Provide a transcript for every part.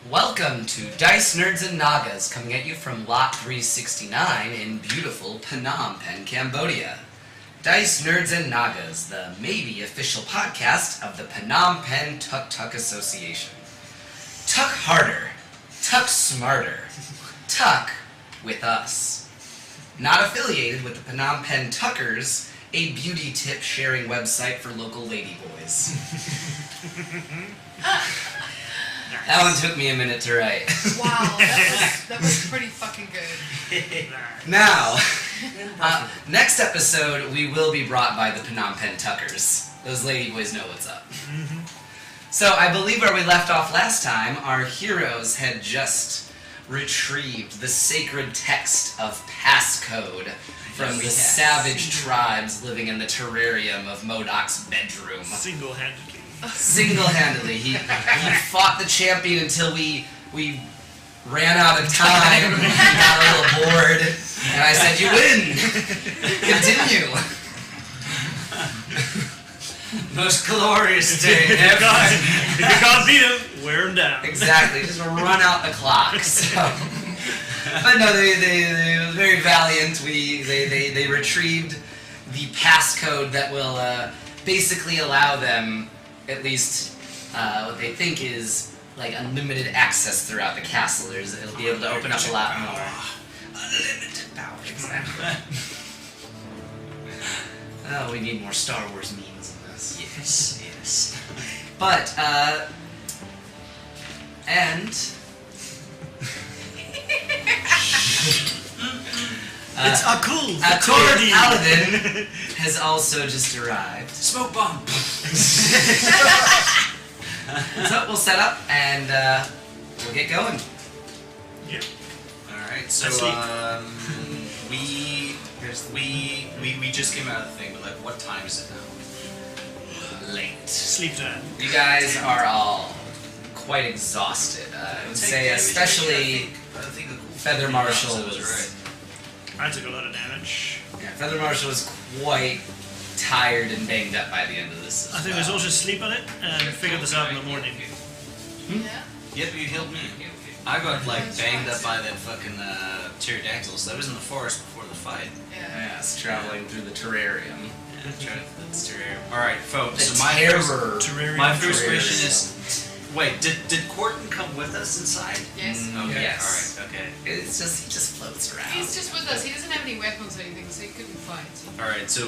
Welcome to Dice Nerds and Nagas, coming at you from Lot 369 in beautiful Phnom Penh, Cambodia. Dice Nerds and Nagas, the maybe official podcast of the Phnom Penh Tuk Tuk Association. Tuck harder, tuck smarter, tuck with us. Not affiliated with the Phnom Penh Tuckers, a beauty tip sharing website for local ladyboys. That one took me a minute to write. Wow, that was pretty fucking good. Now, next episode we will be brought by the Phnom Penh Tuckers. Those ladyboys know what's up. So I believe where we left off last time, our heroes had just retrieved the sacred text of passcode from the savage tribes living in the terrarium of Modok's bedroom. Single-handedly. He fought the champion until we ran out of time and got a little bored. And I said, "You win! Continue!" Most glorious day ever. If you can't beat him, wear him down. Exactly, just run out the clock. So. But no, they were very valiant. They retrieved the passcode that will basically allow them, at least what they think is like unlimited access throughout the castle. It'll be able to open up a lot more. Unlimited power, exactly. Oh, we need more Star Wars memes in this. Yes. But, and... It's a cool Paladin has also just arrived. Smoke bomb! So we'll set up and we'll get going. Yep. Alright, so we just came out of the thing, but like what time is it now? Late. Sleep time. You guys are all quite exhausted. I would say especially Feather Marshal was right. I took a lot of damage. Yeah, Feather Marshal was quite tired and banged up by the end of this. I think we should just sleep on it and figure this out in the morning. Yeah? Yep, you healed me. I got like banged up by that fucking pterodactyls. That was in the forest before the fight. Yeah. Yes, traveling through the terrarium. Yeah, that's terrarium. Alright, folks, The so terror. my first question is, wait, did Corton come with us inside? Yes. Okay, Yes. alright, okay. He just floats around. He's just with us. He doesn't have any weapons or anything, so he couldn't fight. Alright, so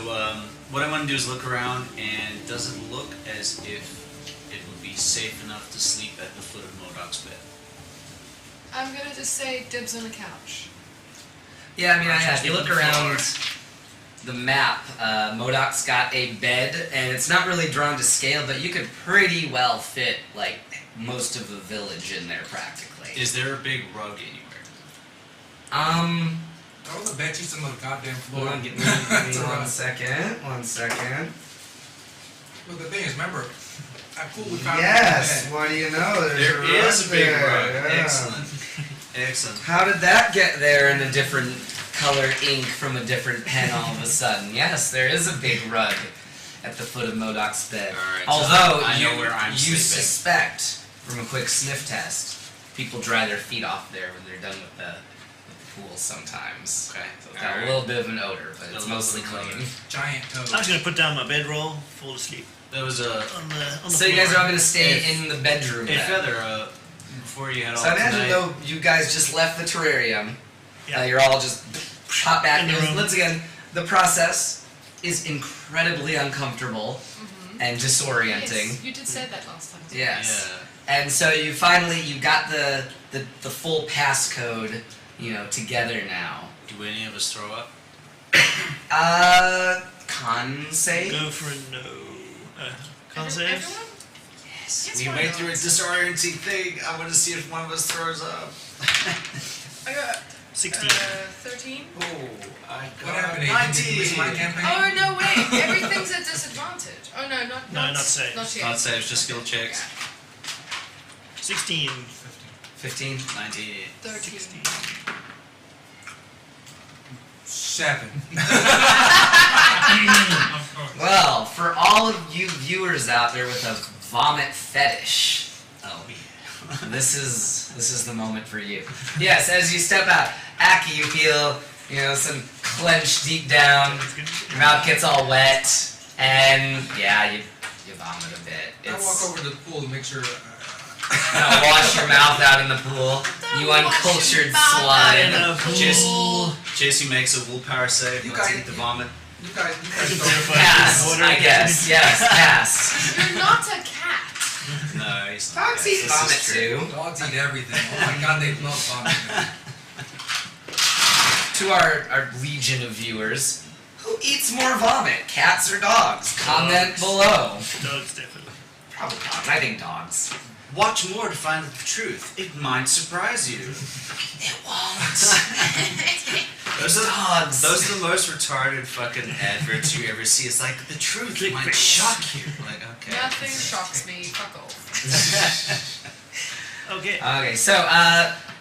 what I want to do is look around, and does it look as if it would be safe enough to sleep at the foot of Modok's bed? I'm gonna just say dibs on the couch. Yeah, I mean, if you look around the map, Modok's got a bed, and it's not really drawn to scale, but you could pretty well fit, like, most of the village in there, practically. Is there a big rug anywhere? Throw the bed sheets on the goddamn floor. Hold on, give me one second. Well, the thing is, remember, how cool we found Yes, the bed. what do you know? There is a big rug. Excellent. Excellent. How did that get there in a different color ink from a different pen all of a sudden? Yes, there is a big rug at the foot of Modok's bed. Alright, so Although I know you, where I'm you sleeping. suspect from a quick sniff test, people dry their feet off there when they're done with the pool sometimes. Okay. So it's got a little bit of an odor, but it's A little mostly bit of an clean. odor. Giant toe. I'm just gonna put down my bedroll, fall asleep That was a... on the So you guys are all floor. going to stay If- in the bedroom Hey, then. Feather, before you head So off imagine tonight... though you guys just left the terrarium. Yeah. You're all just hop back In the room. Once again, the process is incredibly uncomfortable and disorienting. Yes, you did say that last time. Yes. Yeah. And so you got the full passcode, together now. Do any of us throw up? Con save? Go for a no. Con save? Everyone? Yes. Yes, We why went not? through a disorienting thing. I want to see if one of us throws up. I got 16. 13. Oh, I got What happened, Adrian? Did you lose my 19. campaign? Oh no, wait! Everything's at disadvantage. Oh no, not safe. Not yet. Not safe, just skill checks. 16. 15? 19. 13. 7. Well, for all of you viewers out there with a vomit fetish, Oh, yeah. This is the moment for you. Yes, as you step out, Acki, you feel some clench deep down. Your mouth gets all wet, and yeah, you vomit a bit. I walk over to the pool to make sure. Wash your mouth out in the pool. You uncultured slime. Jesse makes a willpower save. You Let's guys- eat the vomit. You guys don't. Pass, I guess. Yes, pass. You're not a cat. No, he's not. Dogs eat vomit too. Dogs eat everything. Oh my god, they love vomit. To our legion of viewers, who eats more vomit, cats or dogs? Comment below. Dogs, definitely. Probably dogs. I think dogs. Watch more to find the truth. It might surprise you. It won't. Those are Dogs. Those are the most retarded fucking adverts you ever see. It's like the truth might shock you. Like, okay. Nothing shocks me. Fuck off. Okay. Okay, so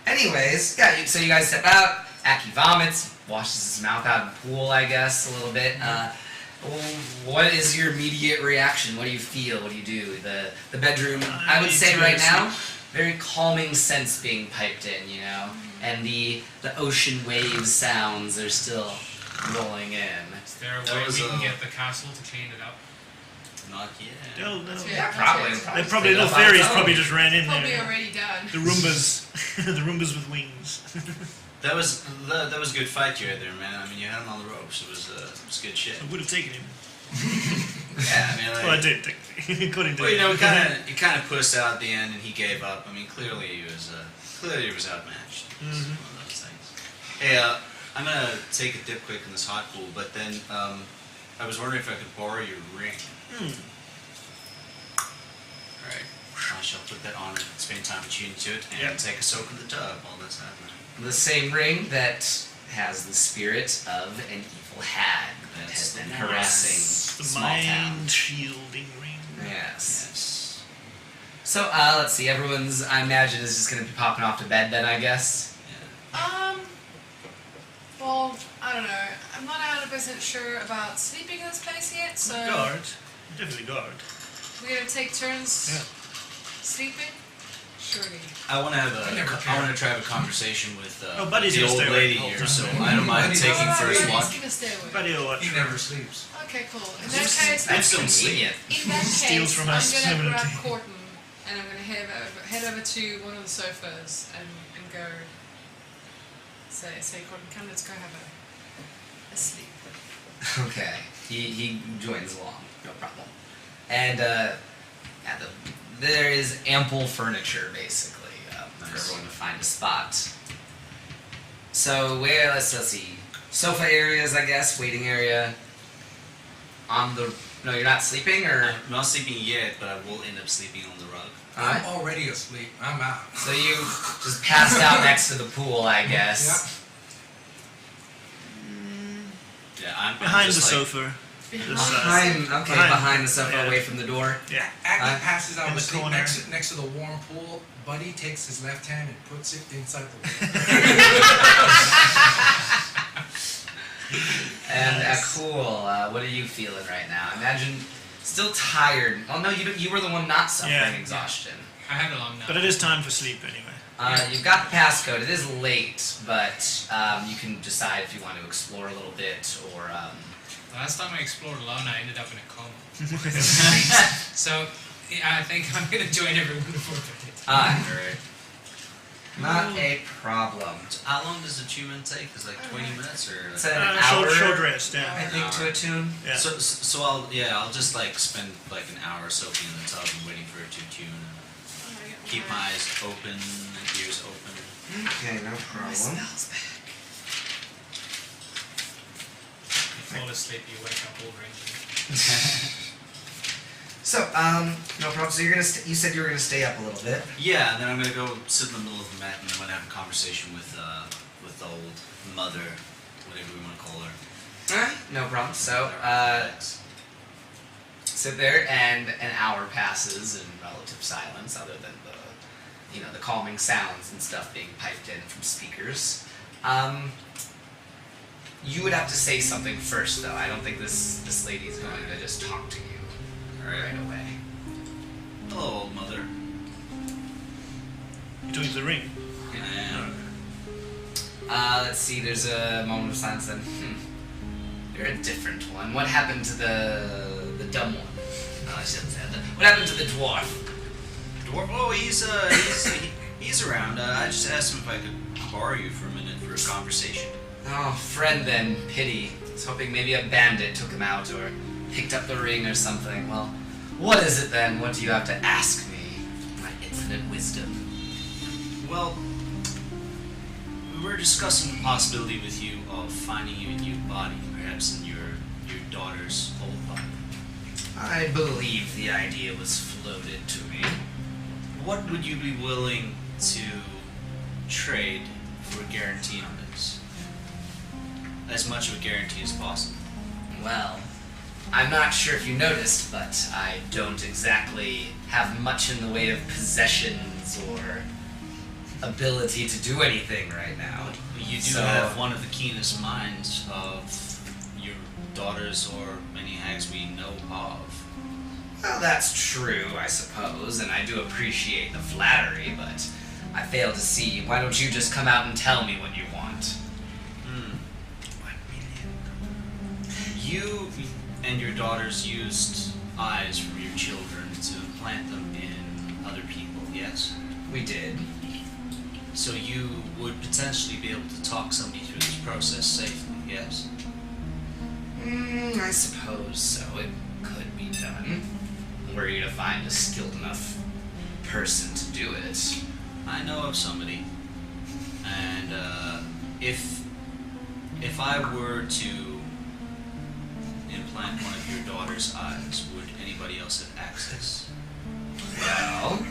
anyways, yeah. So you guys step out. Acki vomits, washes his mouth out in the pool, I guess, a little bit. What is your immediate reaction? What do you feel? What do you do? The bedroom, I would say right now, very calming scents being piped in, and the ocean wave sounds are still rolling in. Is there a That way was, we can get the castle to clean it up? Not yet. No. Yeah, probably. They probably little fairies probably just ran in Probably there. already done. The Roombas, the Roombas with wings. That was a good fight you had there, man. I mean, you had him on the ropes. It was good shit. I would have taken him. Yeah, I mean, Well, I did technically, according to. Well, he kind of pushed out at the end, and he gave up. I mean, clearly he was outmatched. It's one of those things. Hey, I'm gonna take a dip quick in this hot pool, but then I was wondering if I could borrow your ring. All right, I shall put that on and spend time attuned to it, and take a soak in the tub while that's happening. The same ring that has the spirit of an evil hag that has been harassing The small mind towns. shielding ring. Yes. Yes. So, let's see. Everyone's, I imagine, is just going to be popping off to bed then, I guess. Well, I don't know. I'm not 100% sure about sleeping in this place yet, so Guard. Definitely guard. we're gonna take turns sleeping. Surely. I want to have I never I want to try to have a conversation with Oh, Buddy's the gonna old stay lady awake here, the so whole time. I don't mind Buddy's- taking first Buddy's watch. gonna stay awake. Buddy will watch. He never sleeps. Okay, cool. In that case, That's convenient. in that Steals case, from I'm us gonna grab permanently. Corton and I'm gonna head over to one of the sofas and go say Corton, come, let's go have a sleep. Okay. He joins along. No problem. And, there is ample furniture, basically, for Nice. everyone to find a spot. So, let's see. Sofa areas, I guess, waiting area. No, you're not sleeping, or? I'm not sleeping yet, but I will end up sleeping on the rug. I'm already asleep. I'm out. So you just passed out next to the pool, I guess. Yeah, I'm Behind the just like, sofa. This Behind the sofa, Yeah. away from the door. Yeah. Acki passes out in the asleep corner. next to the warm pool. Buddy takes his left hand and puts it inside the water. And cool. What are you feeling right now? Imagine still tired. Oh no, you were the one not suffering Yeah. exhaustion. I had a long night. But it is time for sleep anyway. You've got the passcode. It is late, but you can decide if you want to explore a little bit or. Last time I explored alone, I ended up in a coma. So yeah, I think I'm gonna join everyone before bed. Alright. Not a problem. How long does the attunement take? Is it like 20 minutes or? It's an hour. Short rest, I yeah. think to attune. Yeah. So I'll just like spend like an hour soaking in the tub and waiting for it to attune. And keep my eyes open and ears open. Okay, no My problem. spell's back. You fall asleep, you wake up all wrinkly. So, no problem. So you're gonna. You said you were gonna stay up a little bit. Yeah, and then I'm gonna go sit in the middle of the mat and I'm gonna have a conversation with the old mother, whatever we want to call her. Alright, no problem. So, sit there, and an hour passes in relative silence, other than the calming sounds and stuff being piped in from speakers. You would have to say something first, though. I don't think this lady's going to just talk to you right away. Hello, old mother. You took the ring. And Let's see, there's a moment of silence then. You're a different one. What happened to the dumb one? No, I shouldn't say that. What happened to the dwarf? dwarf. Oh, he's around. I just asked him if I could borrow you for a minute for a conversation. Oh, friend then, pity. I was hoping maybe a bandit took him out or picked up the ring or something. Well, what is it then? What do you have to ask me? My infinite wisdom. Well, we were discussing the possibility with you of finding you a new body, perhaps in your daughter's old body. I believe the idea was floated to me. What would you be willing to trade for a guarantee on this? As much of a guarantee as possible. Well, I'm not sure if you noticed, but I don't exactly have much in the way of possessions or ability to do anything right now. You do have one of the keenest minds of your daughters or many hags we know of. Well, that's true, I suppose, and I do appreciate the flattery, but I fail to see. Why don't you just come out and tell me what you want? You and your daughters used eyes from your children to implant them in other people, yes? We did. So you would potentially be able to talk somebody through this process safely, yes? I suppose so. It could be done. Were you to find a skilled enough person to do it. I know of somebody, and if I were to implant one of your daughter's eyes, would anybody else have access? Well,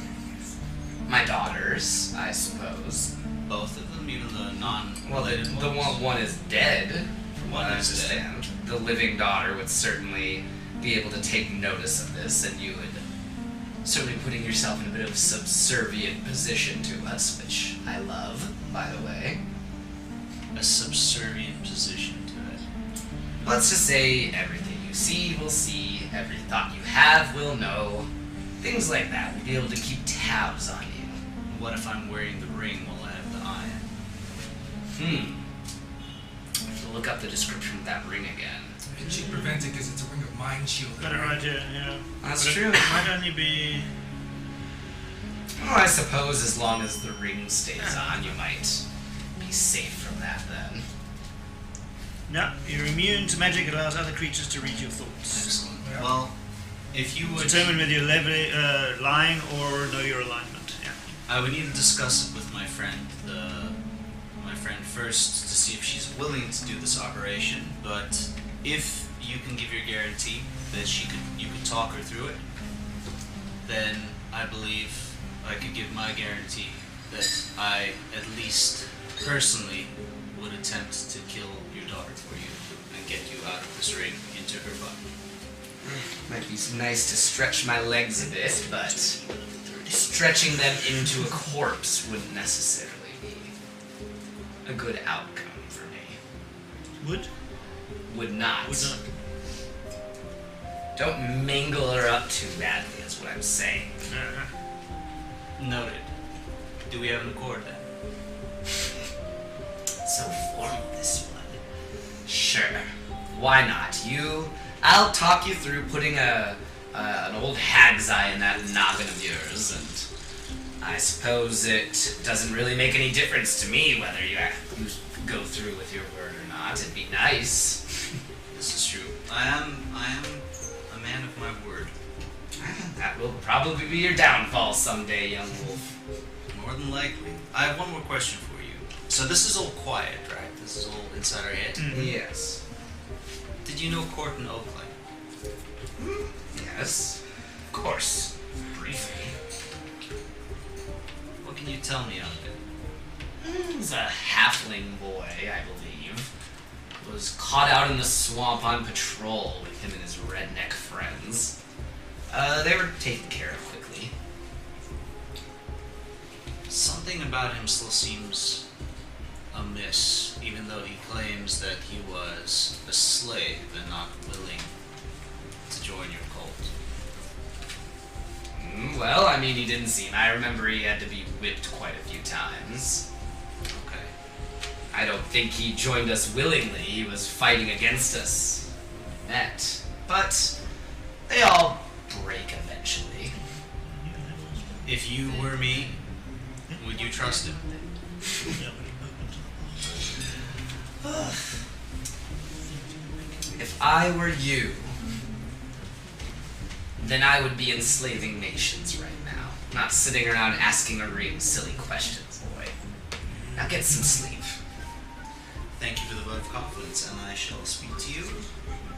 my daughters, I suppose. Both of them, even the Well, non-related the ones? one is dead, from what One I is dead. understand. The living daughter would certainly be able to take notice of this, and you would certainly putting yourself in a bit of subservient position to us, which I love, by the way. A subservient position to it. Let's just say everything you see, we'll see. Every thought you have, we'll know. Things like that. We'll be able to keep tabs on you. What if I'm wearing the ring while I have the eye? I have to look up the description of that ring again. It should prevent it because it's a ring of mind shield. Got it right here, yeah. That's But true. It might only be... Well, I suppose as long as the ring stays on, you might be safe from that then. No, you're immune to magic. It allows other creatures to read your thoughts. Excellent. Yeah. Well, if you would... Determine whether you're lying or know your alignment. Yeah. I would need to discuss it with my friend, first to see if she's willing to do this operation. But if you can give your guarantee that you could talk her through it, then I believe I could give my guarantee that I at least personally would attempt to kill your daughter for you and get you out of this ring into her body. Might be nice to stretch my legs a bit, but stretching them into a corpse wouldn't necessarily be a good outcome for me. Would? Would not. Would not. Don't mangle her up too badly, is what I'm saying. Noted. Do we have an accord then? So formal, this one. Sure. Why not? I'll talk you through putting an old hag's eye in that noggin of yours, and I suppose it doesn't really make any difference to me whether you go through with your word or not. It'd be nice. This is true. I am a man of my word. That will probably be your downfall someday, young wolf. More than likely. I have one more question for you. So this is all quiet, right? This is all inside our head. Yes. Did you know Corton Oakley? Yes. Of course. Briefly. What can you tell me of it? He's a halfling boy, I believe. Was caught out in the swamp on patrol with him and his redneck friends. They were taken care of quickly. Something about him still seems amiss, even though he claims that he was a slave and not willing to join your cult. Well, I mean, he didn't seem. I remember he had to be whipped quite a few times. Okay. I don't think he joined us willingly. He was fighting against us. Net. But they all break eventually. If you were me, would you trust him? If I were you, then I would be enslaving nations right now. Not sitting around asking a real silly questions, boy. Now get some sleep. Thank you for the vote of confidence, and I shall speak to you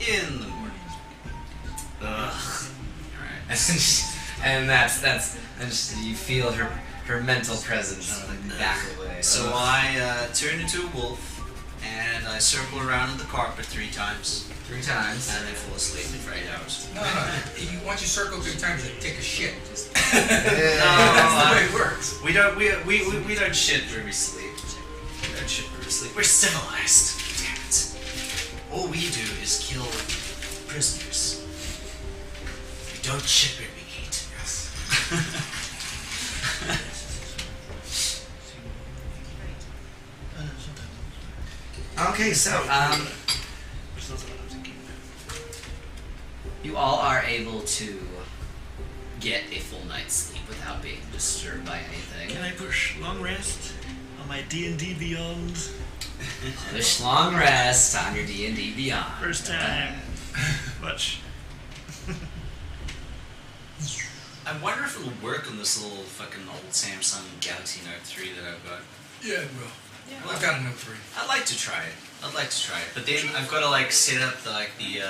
in the morning. Ugh. Alright. And and just, you feel her mental presence back away. So Ugh. I turn into a wolf, and I circle around the carpet 3 times, 3 times. and then fall asleep for 8 hours. No. Once you circle 3 times, you take a shit. Just, No, that's the way it works. we don't shit where we sleep. We don't shit where we sleep. We're civilized. Damn it. All we do is kill prisoners. We don't shit where we eat. Okay, so you all are able to get a full night's sleep without being disturbed by anything. Can I push long rest on my D&D Beyond? Push long rest on your D&D Beyond. First time. Watch. I wonder if it'll work on this little fucking old Samsung Galaxy Note 3 that I've got. Yeah, it will. Yeah. I've got a Note 3. I'd like to try it. But then I've got to like set up the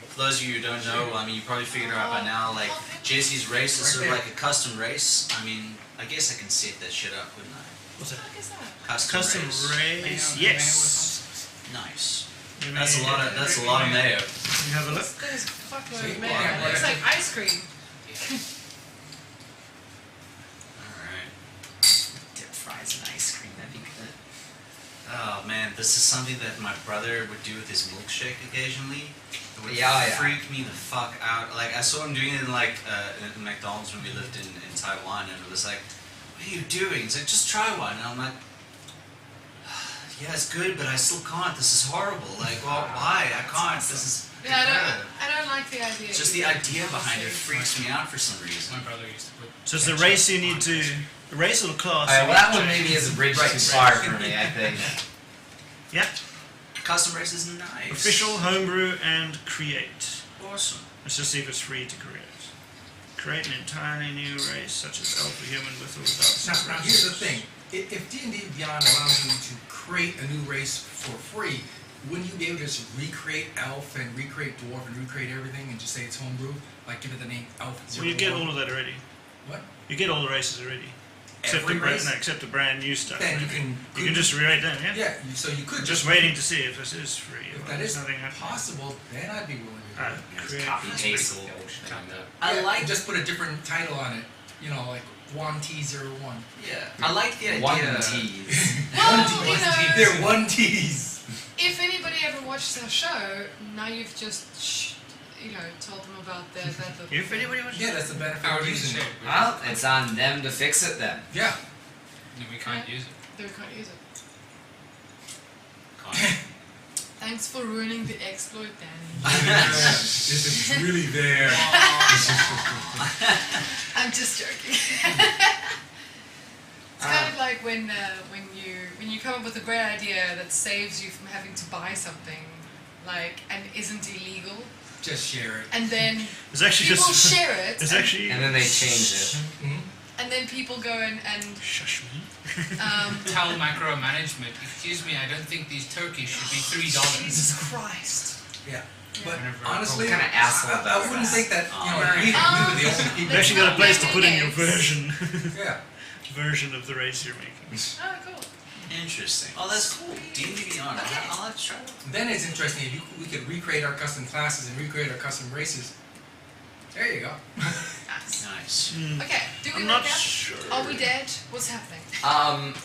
for those of you who don't know, I mean you probably figured it out by now, like Jesse's race is sort of like a custom race. I mean, I guess I can set that shit up, wouldn't I? What's that? What is that? Custom race. Yes. Nice. You That's a may- lot of mayo. You have a look. There's fuckload See? of mayo. Yeah. It looks like ice cream. Alright. Dip fries and ice cream, that'd be good. Oh man, this is something that my brother would do with his milkshake occasionally. It would Yeah. freak me the fuck out. Like I saw him doing it in like in McDonald's when we lived in Taiwan, and it was like, "What are you doing?" He's like, "Just try one." And I'm like, "Yeah, it's good, but I still can't. This is horrible. Like, well, why? I can't. This is Yeah, I don't like the idea. just the idea behind it freaks me out for some My reason." brother used to put. So it's the race you need to. The race or the class? Alright, well that one maybe is a bridge too far for me, I think. Yeah. Custom race is nice. Official, homebrew, and create. Awesome. Let's just see if it's free to create. Create an entirely new race, such as alpha human with or without. Now here's the thing. If D&D Beyond allows you to create a new race for free, wouldn't you be able to just recreate elf and recreate dwarf and recreate everything and just say it's homebrew? Like give it the name elf. Well, you get all of that already. What? You get all the races already. Except Every the brand, race? no, except the brand new stuff. Then you maybe. can. You can just rewrite them, yeah. Yeah. So you could Just waiting to see if this is free. If Well, that there's is nothing happening. possible, then I'd be willing to do it. Just Create. copy That's paste pretty the cool. old shit on that. I like just put a different title on it. You know, like 1T01. Yeah, I like the idea. One T's. Well, you know, They're 1Ts. if anybody ever watched our show, now you've just, told them about that. If anybody wants Yeah, that's the benefit How of do you using say it. it? Well, it's on them to fix it then. Yeah. We can't use it. They can't use it. Can't. Thanks for ruining the exploit, Danny. This is really there. I'm just joking. It's kind of like when you come up with a great idea that saves you from having to buy something, like, and isn't illegal, Just share it. and then It's actually people just. share it, It's actually. And then they change it. and then people go and Shush me. Tell micromanagement. Excuse me, I don't think these turkeys should be $3. Jesus Christ. Yeah. But Whenever- honestly, What kind of asshole I does wouldn't that? think that, we were the only people. You've actually got a place to put in your Yes. version of the race you're making. Oh, cool. Interesting. Oh, that's cool. D&D Beyond. I'll have to try it. Then it's interesting if we could recreate our custom classes and recreate our custom races. There you go. Nice. Nice. Okay, do we I'm wake not up? sure. Are we dead? What's happening?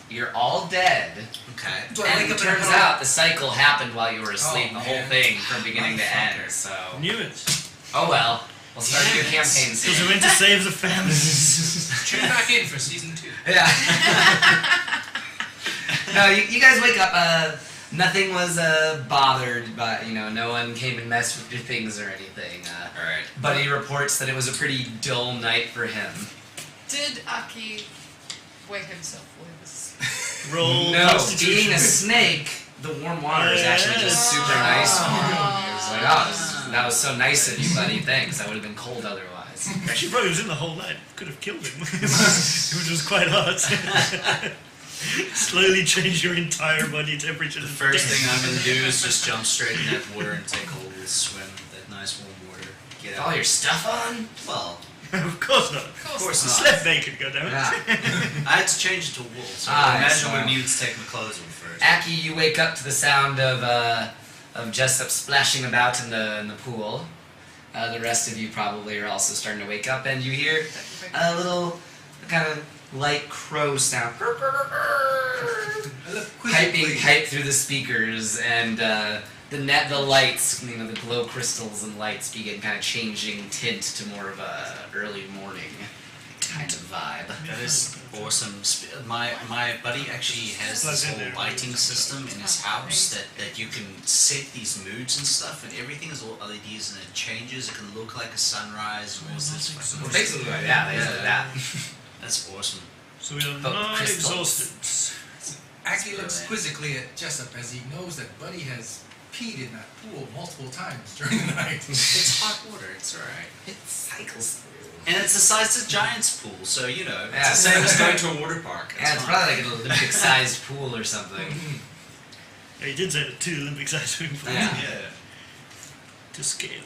You're all dead. Okay. Do I And wake it up turns and out the cycle happened while you were asleep, Oh, the whole man. thing from beginning to Motherfucker. end, so. Knew it. Oh well. We'll start a new campaign Because we soon. went to save the family. Tune back in for season 2. Yeah. No, you guys wake up. Nothing was bothered, but no one came and messed with your things or anything. All right. Buddy reports that it was a pretty dull night for him. Did Acki wet himself loose? Roll No, constitution. being a snake, the warm water is actually just super nice for him. He was like, that was so nice of you, buddy. Thanks. I would have been cold otherwise. Actually, probably was in the whole night. Could have killed him. Which was quite hard. Slowly change your entire body temperature. The first thing I'm gonna do is just jump straight in that water and take a little swim in that nice warm water. Get All out. your stuff on? Well, Of course not. Of course course I not. slept naked, goddammit. Yeah. I had to change it to wool, so Ah, I imagine yes, I would wow. need to take my clothes off first. Acki, you wake up to the sound of Jessop splashing about in the pool. The rest of you probably are also starting to wake up, and you hear a little kind of light crow sound. I look quizzically. Pipe through the speakers, and the lights, the glow crystals and lights begin kind of changing tint to more of a early morning kind of vibe. That is awesome. My buddy actually has this whole lighting system in his house that you can set these moods and stuff, and everything is all LEDs, and it changes. It can look like a sunrise and all this. Well, basically, yeah, they said that. That's awesome. So we are Oh, not crystals. exhausted. Acki looks quizzically at Jessop as he knows that Buddy has peed in that pool multiple times during the night. It's hot water. It's alright. It cycles through. And it's the size of a giant's pool, so it's Yeah. the same as going to a water park. Yeah, it's probably like an Olympic-sized pool or something. Yeah, he did say the 2 Olympic-sized swimming pools. Yeah. To scale.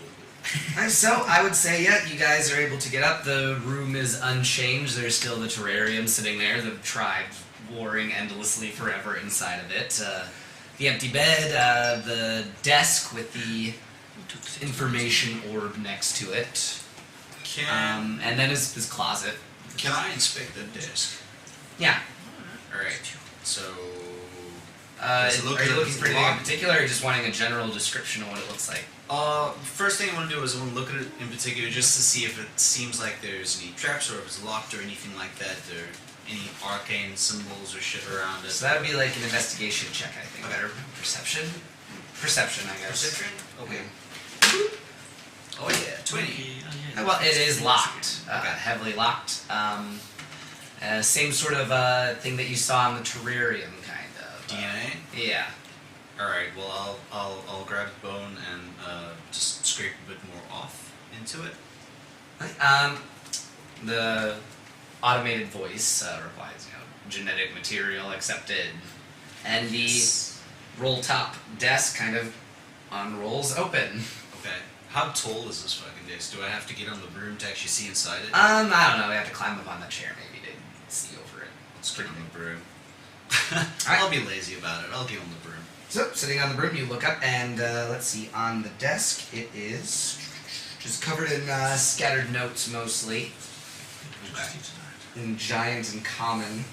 So I would say, yeah, you guys are able to get up. The room is unchanged. There's still the terrarium sitting there. The tribe warring endlessly forever inside of it. The empty bed, the desk with the information orb next to it, and then his closet. Can I inspect the desk? Yeah. Alright. So Are Does it look you good? looking for anything in particular, or are you just wanting a general description of what it looks like? first thing I want to do is I want to look at it in particular just to see if it seems like there's any traps or if it's locked or anything like that, or any arcane symbols or shit around it. So that would be like an investigation check, I think. Okay. Better perception? Perception, I guess. Perception? Okay. Oh yeah, 20. Well, it is locked. Okay. Heavily locked. Same sort of thing that you saw in the terrarium, kind of. DNA? Yeah. Alright, well I'll grab the bone and just scrape a bit more off into it. The automated voice replies, genetic material accepted. And the roll top desk kind of unrolls open. Okay. How tall is this fucking desk? Do I have to get on the broom to actually see inside it? I don't know, we have to climb up on the chair maybe to see over it. Let's get on the broom. Alright. I'll be lazy about it. I'll get on the broom. So, sitting on the broom, you look up and let's see, on the desk it is just covered in scattered notes mostly, in giant and common.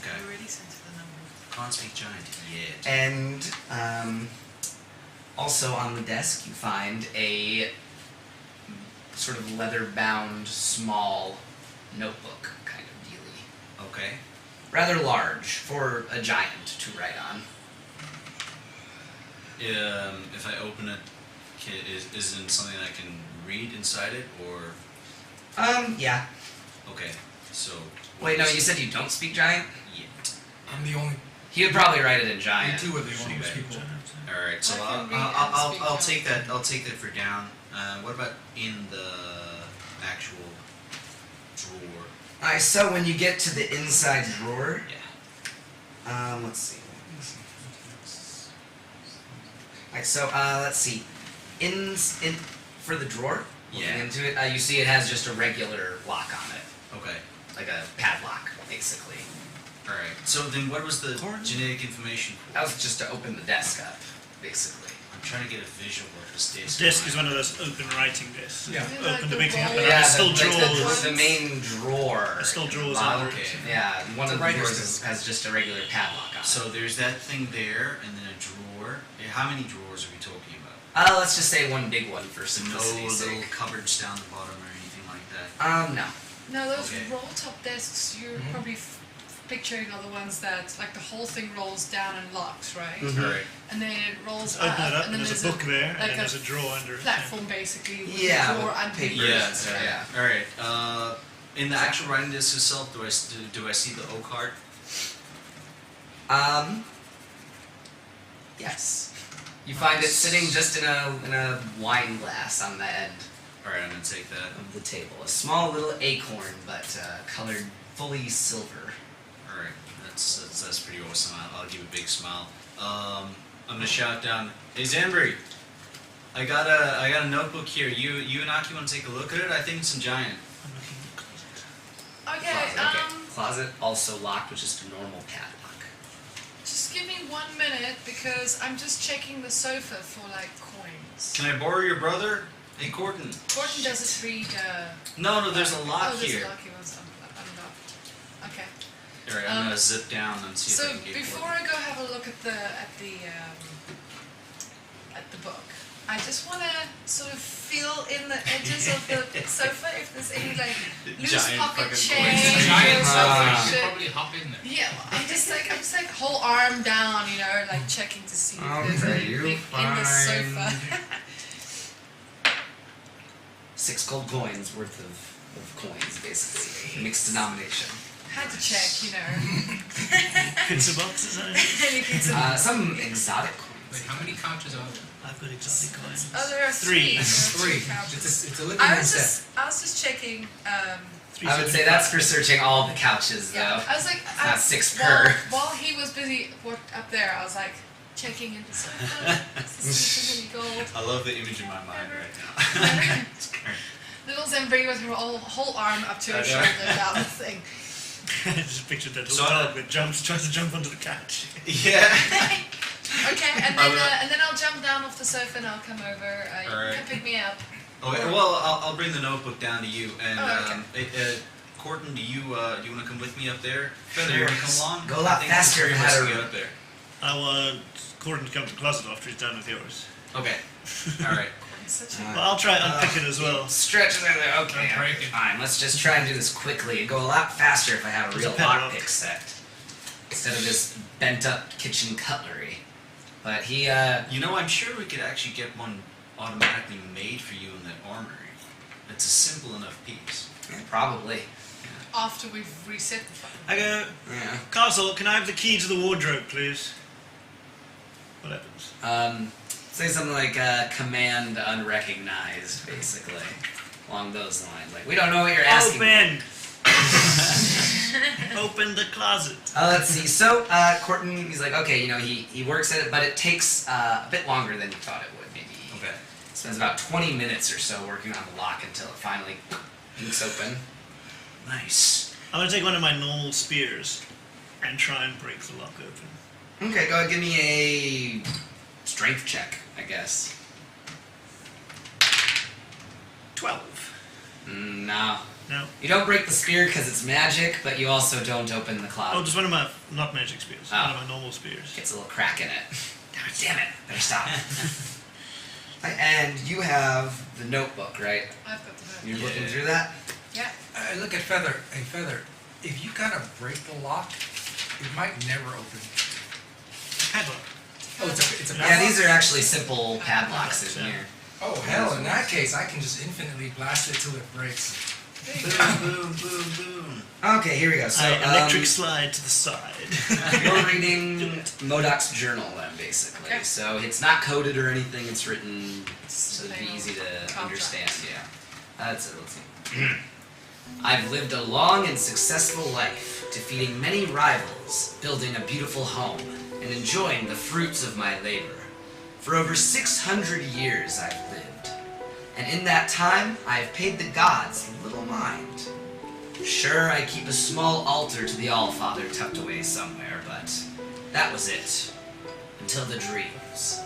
Okay. I already sent you the number. Can't speak giant yet. And also on the desk you find a sort of leather-bound small notebook kind of dealy. Okay. Rather large for a giant to write on. If I open it, is it something I can read inside it, or Yeah. okay? So Wait, no, you said you don't speak giant? yeah. I'm the only. He would probably write it in You giant. two are the only Okay. people. All right. So I can read I'll and speak take that. I'll take that for down. What about in the actual drawer? Alright, so when you get to the inside drawer, Yeah. let's see. Alright, so let's see. In for the drawer, looking Yeah. into it, you see it has just a regular lock on it, Okay. like a padlock, basically. All right. So then, what was the genetic information That pool? was just to open the desk up, basically. I'm trying to get a visual of this desk. Desk is one of those open writing desks. Yeah. Is it Open like to the make things happen. wall? Yeah, There's still the, like, drawers. the main drawer. There's still drawers Bottom. under it. Okay. Yeah, one It's of a the writer's drawers desk. has just a regular padlock on it. So there's that thing there, and then a drawer. How many drawers are we talking about? Let's just say one big one for No simplicity's little sake. cupboards down the bottom or anything like that. No. No, those Okay. roll top desks, you're probably picturing are the ones that, like, the whole thing rolls down and locks, right? Mhm. Alright. And then it rolls Open up, it up, and and then there's a book there, like and then there's a drawer under it. platform basically with Yeah, a drawer with underneath. papers. Yeah, Yeah. Alright. In the actual writing disc itself, do I see the oak heart? Yes. You find it sitting just in a wine glass on the end Alright, I'm gonna take that. of the table. A small little acorn, but colored fully silver. Alright, that's pretty awesome. I'll give a big smile. I'm gonna shout down, "Hey Zenbrix, I got a notebook here. You and Acki want to take a look at it? I think it's a giant." I'm looking in the closet. Okay, Closet, Closet also locked with just a normal padlock. just give me 1 minute because I'm just checking the sofa for, like, coins. Can I borrow your brother? Hey Corton. Gordon doesn't read, No, there's a lock oh, there's here. a lock, he wants unlocked. Okay. Alright, I'm gonna zip down and see if So I can get before Corton. I go have a look at the book, I just want to sort of feel in the edges of the sofa if there's any like loose Giant pocket fucking change It's a or giant something. sofa. You should shit. probably hop in there. Yeah, well, I'm just like whole arm down, you know, like checking to see if there's Okay, you're anything in the sofa. fine. 6 gold coins worth of coins, basically. Mixed denomination. Had to check, you know. Pizza boxes on it. Any pizza. Some exotic coins. Wait, how many couches are there? I've got exotic coins. Oh, there are Three. three. There are Three. couches. It's a living I room was set. just checking. I would say that's for searching all the couches, though. Yeah, I was like, not 6 while, per. While he was busy up there, I was like checking into sofa to see if there's any gold. I love the image in my mind right now. It's great. Little Zenbrix with her whole arm up to her I know. shoulder down the thing. I just pictured that So, little dog that tries to jump onto the couch. Yeah. Okay, and then I'll jump down off the sofa and I'll come over. You Alright. can pick me up. Okay, well, I'll bring the notebook down to you. And Oh, Corton, do you want to come with me up there? Feather, you want to come along? Go a lot I think faster the if three I of us had a can get rope. up there. I want Gordon to come to the closet after he's done with yours. Okay. All right. Such a Well, I'll try unpick it as well. Stretches in there. Okay, Don't break it. fine. Let's just try and do this quickly. It'd go a lot faster if I had a There's real a padlock. lockpick set instead of this bent-up kitchen cutlery. But he, You know, I'm sure we could actually get one automatically made for you in the armory. It's a simple enough piece. yeah, probably. after we've reset the fucking. I go, Yeah. Castle, can I have the key to the wardrobe, please? What happens? Say something like command unrecognized, basically, along those lines. Like, we don't know what you're asking. Open! Open the closet. Let's see. So, Corton, he's like, okay, you know, he works at it, but it takes a bit longer than you thought it would. Maybe Okay. spends about 20 minutes or so working on the lock until it finally winks open. Nice. I'm gonna take one of my normal spears and try and break the lock open. Okay, go ahead, give me a strength check, I guess. 12. No. No. You don't break the spear because it's magic, but you also don't open the Oh, closet. just one of my, not magic spears. Oh. One of my normal spears. Gets a little crack in it. Damn it. Better stop. And you have the notebook, right? I've got the book. You're looking Yeah. through that? Yeah. I look at Feather. Hey, Feather, if you kind of break the lock, it might never open. Padlock. Oh, it's a Yeah, padlock? these are actually simple padlocks in here. Oh, hell, in that case, I can just infinitely blast it till it breaks. There you Boom, go. boom, boom, boom. Okay, here we go. So, Electric slide to the side. you're reading Modok's journal then, basically. Okay. So it's not coded or anything, it's written so it'd be Plain easy to contract. understand, yeah. That's it, let's see. I've lived a long and successful life, defeating many rivals, building a beautiful home, and enjoying the fruits of my labor. For over 600 years I've lived, and in that time I have paid the gods little mind. Sure, I keep a small altar to the Allfather tucked away somewhere, but that was it. Until the dreams.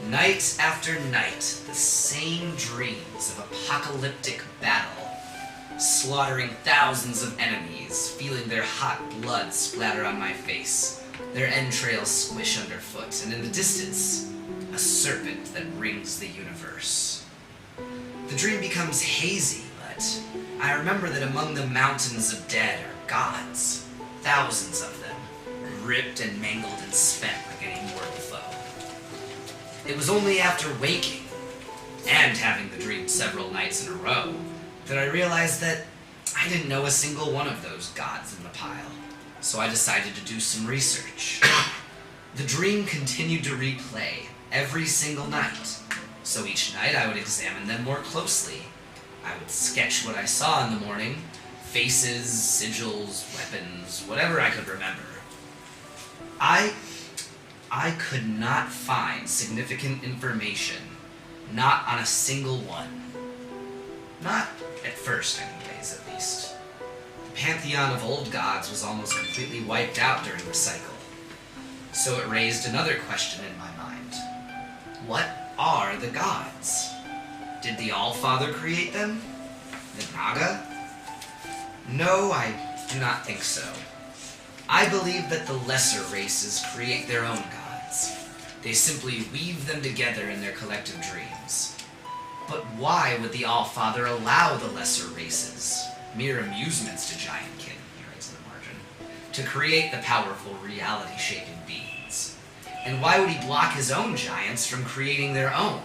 Night after night, the same dreams of apocalyptic battle. Slaughtering thousands of enemies, feeling their hot blood splatter on my face, their entrails squish underfoot, and in the distance, a serpent that rings the universe. The dream becomes hazy, but I remember that among the mountains of dead are gods, thousands of them, ripped and mangled and spent like any mortal foe. It was only after waking, and having the dream several nights in a row, that I realized that I didn't know a single one of those gods in the pile, so I decided to do some research. The dream continued to replay every single night, so each night I would examine them more closely. I would sketch what I saw in the morning, faces, sigils, weapons, whatever I could remember. I could not find significant information, not on a single one. Not at first, anyways, at least. The pantheon of old gods was almost completely wiped out during the cycle. So it raised another question in my mind. What are the gods? Did the All-Father create them? The Naga? No, I do not think so. I believe that the lesser races create their own gods. They simply weave them together in their collective dreams. But why would the All-Father allow the lesser races, mere amusements to Giantkin, he writes in the margin, to create the powerful reality-shaping beings? And why would he block his own giants from creating their own?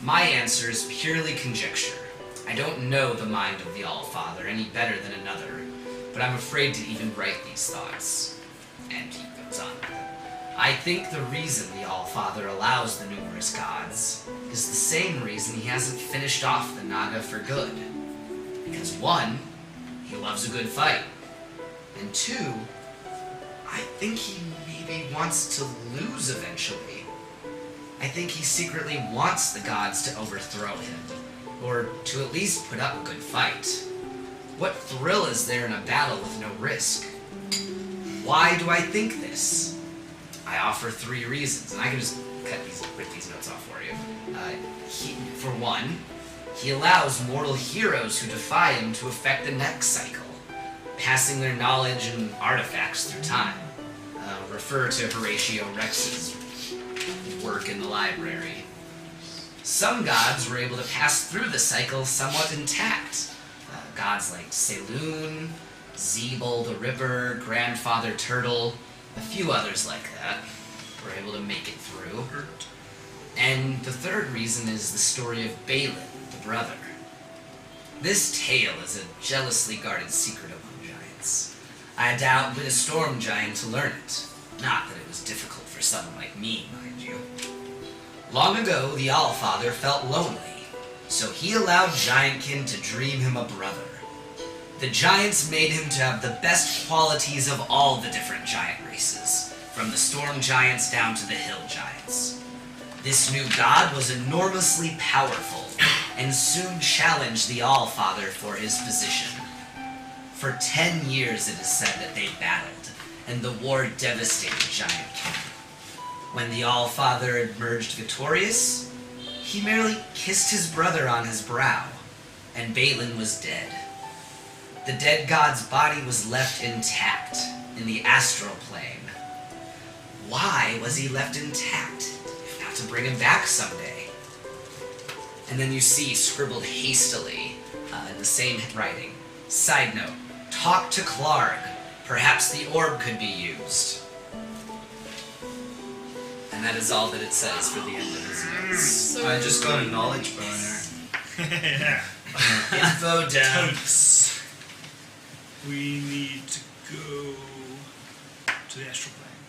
My answer is purely conjecture. I don't know the mind of the All-Father any better than another, but I'm afraid to even write these thoughts. And he goes on. I think the reason the All-Father allows the numerous gods is the same reason he hasn't finished off the Naga for good. Because one, he loves a good fight. And two, I think he maybe wants to lose eventually. I think he secretly wants the gods to overthrow him, or to at least put up a good fight. What thrill is there in a battle with no risk? Why do I think this? I offer 3 reasons, and I can just rip these notes off for you. For one, he allows mortal heroes who defy him to affect the next cycle, passing their knowledge and artifacts through time. Refer to Horatio Rex's work in the library. Some gods were able to pass through the cycle somewhat intact. Gods like Saloon, Zeeble the Ripper, Grandfather Turtle, a few others like that were able to make it through. And the third reason is the story of Balin, the brother. This tale is a jealously guarded secret among giants. I doubt with a storm giant to learn it. Not that it was difficult for someone like me, mind you. Long ago, the All-Father felt lonely, so he allowed Giantkin to dream him a brother. The giants made him to have the best qualities of all the different giant races, from the storm giants down to the hill giants. This new god was enormously powerful, and soon challenged the All-Father for his position. For 10 years it is said that they battled, and the war devastated Giantkin. When the All-Father emerged victorious, he merely kissed his brother on his brow, and Balin was dead. The dead god's body was left intact in the astral plane. Why was he left intact, if not to bring him back someday? And then you see, scribbled hastily in the same writing, side note, talk to Clark. Perhaps the orb could be used. And that is all that it says for the end of his notes. So I just got a knowledge boner. Yeah. Info down. Totes. We need to go to the astral plane.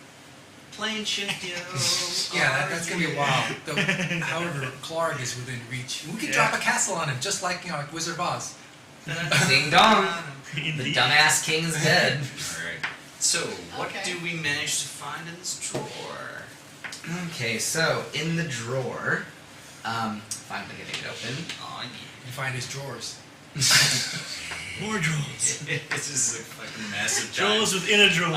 Plane shift, yo. Yeah, that's gonna be a while. Though, however, Clark is within reach. We could drop a castle on him, just like like Wizard of Oz. Ding dong. The Indeed. dumbass king is dead. Alright. So, what Okay. do we manage to find in this drawer? Okay, so in the drawer, finally getting it open. Oh, You find his drawers. More drawers. yeah. This is a fucking massive Drawers within a drawer.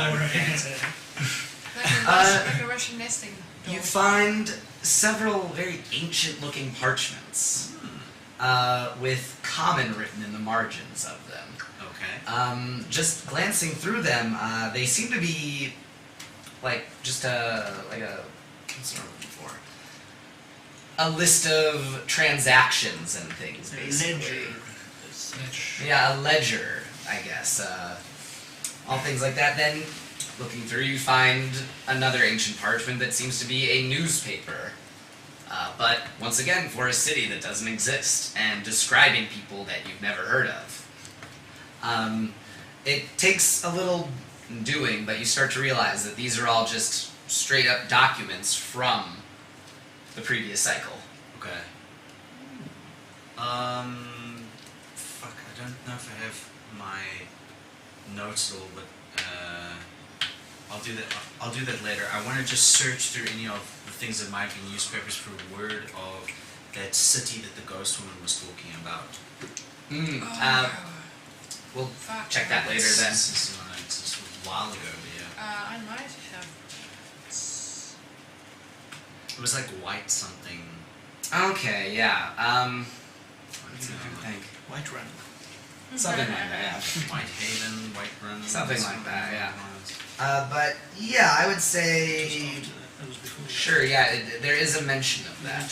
Like a Russian nesting doll. You find several very ancient-looking parchments with common written in the margins of them. Okay. Just glancing through them, they seem to be like just a What's what I'm looking for? A list of transactions and things, basically. Ledger. Yeah, a ledger, I guess. All things like that. Then, looking through, you find another ancient parchment that seems to be a newspaper. But, once again, for a city that doesn't exist, and describing people that you've never heard of. It takes a little doing, but you start to realize that these are all just straight-up documents from the previous cycle. Okay. Fuck, I don't know if I have my notes at all, but I'll do that. I'll do that later. I want to just search through any of the things that might be newspapers for word of that city that the ghost woman was talking about. We'll Fuck. check that later then. This is a while ago, but yeah. I might have. It was like white something. Okay, yeah. What's it think? White Run. Something like that, yeah. White Haven, White Run. Something like that, yeah. But yeah, I would say That was before. sure. Yeah, there is a mention of that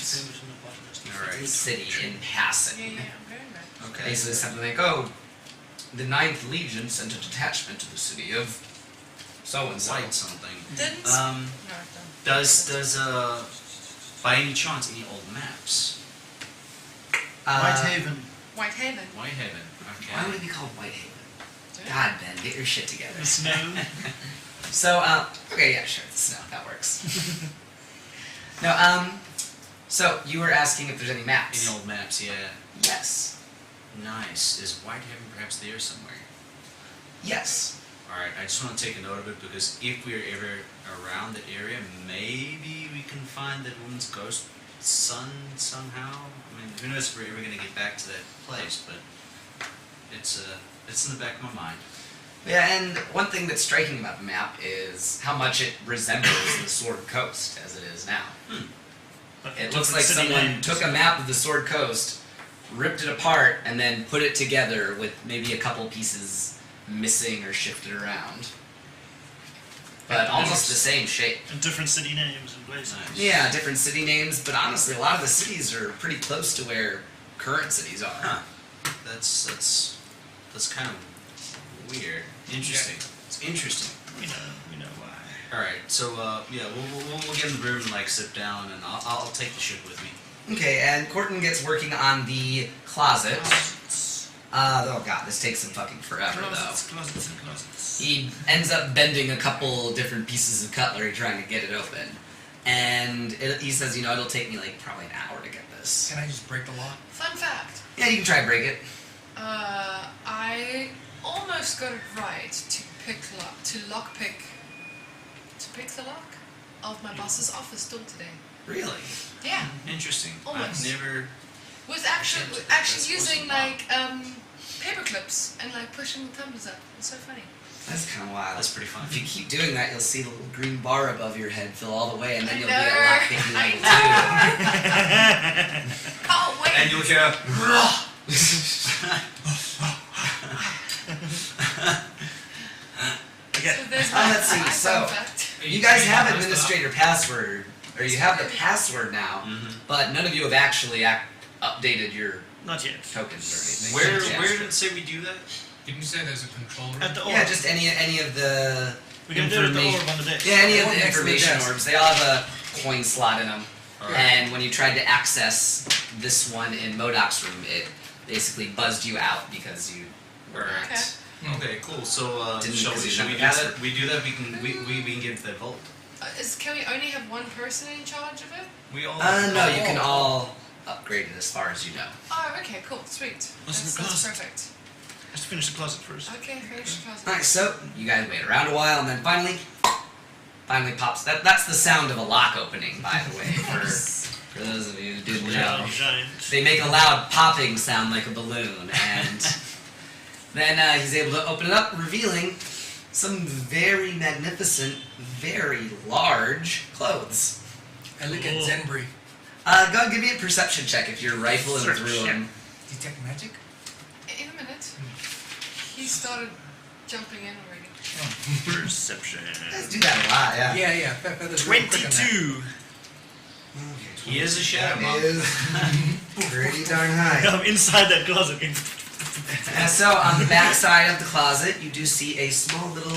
Alright. city in passing. Yeah, I'm going back. Okay. Basically, something like, oh, the 9th Legion sent a detachment to the city of so and so. White something. Didn't. Um, no, don't. does by any chance any old maps? Whitehaven. Whitehaven. Whitehaven. Okay. Why would it be called Whitehaven? Dude. God, Ben, get your shit together. The snow. So, okay, yeah, sure, the snow, that works. No, so you were asking if there's any maps. Any old maps? Yeah. Yes. Nice. Is Whitehaven perhaps there somewhere? Yes. Alright, I just want to take a note of it because if we're ever around the area, maybe we can find that woman's ghost son somehow. I mean, who knows if we're ever going to get back to that place, but it's in the back of my mind. Yeah, and one thing that's striking about the map is how much it resembles the Sword Coast as it is now. It looks like someone took a map of the Sword Coast, ripped it apart, and then put it together with maybe a couple pieces missing or shifted around. But almost the same shape. And different city names and places. Nice. Yeah, different city names, but honestly, a lot of the cities are pretty close to where current cities are. Huh. That's kind of weird. Interesting. It's interesting. We know why. All right, so yeah, we'll get in the room and like sit down, and I'll take the shit with me. Okay, and Corton gets working on the closet. Oh god, this takes him fucking forever Closets, closets, and closets. though. He ends up bending a couple different pieces of cutlery trying to get it open. And he says, it'll take me like probably an hour to get this. Can I just break the lock? Fun fact. Yeah, you can try to break it. I almost got it right to pick the lock of my boss's office door today. Really? Yeah. Interesting. Almost. I've never. Was actually That's using awesome. like paper clips and like pushing the tumblers up. It's so funny. That's kind of wild. That's pretty fun. If you keep doing that, you'll see the little green bar above your head fill all the way, and then you'll be I at know. lockpicking level 2. Can't wait. And you'll hear. Okay. So there's Let's see, my so- fun fact. You guys have administrator password, or you have the password now, but none of you have actually updated your Not yet. tokens or anything. Where Yeah. did it say we do that? Didn't you say there's a control room? At the orb. Yeah, just any of the We can do it at the orb on the desk. yeah any of Orb the next to the information desk. orbs. They all have a coin slot in them, Alright. and when you tried to access this one in Modok's room, it basically buzzed you out because you were Okay. Okay, cool. So Didn't shall because we you should we never do got that? We do that. We can get into that vault. Can we only have one person in charge of it? We all. no, you can all upgrade it as far as you know. Oh, okay, cool, sweet. What's in the That's closet? perfect. Let's finish the closet first. Okay, finish the closet. Alright, so you guys wait around a while, and then finally pops. That's the sound of a lock opening, by the way, for those of you who didn't know. Giant. They make a loud popping sound like a balloon, and then he's able to open it up, revealing some very magnificent, very large clothes. I look at Zenbrix. Go and give me a perception check if you're rifling Search, through them. Detect magic? In a minute. He started jumping in already. Perception. You guys do that a lot, yeah. Yeah. Feather's real quick on that. 22. He is a shadow That monk. is pretty darn high. I'm inside that closet. So on the back side of the closet, you do see a small little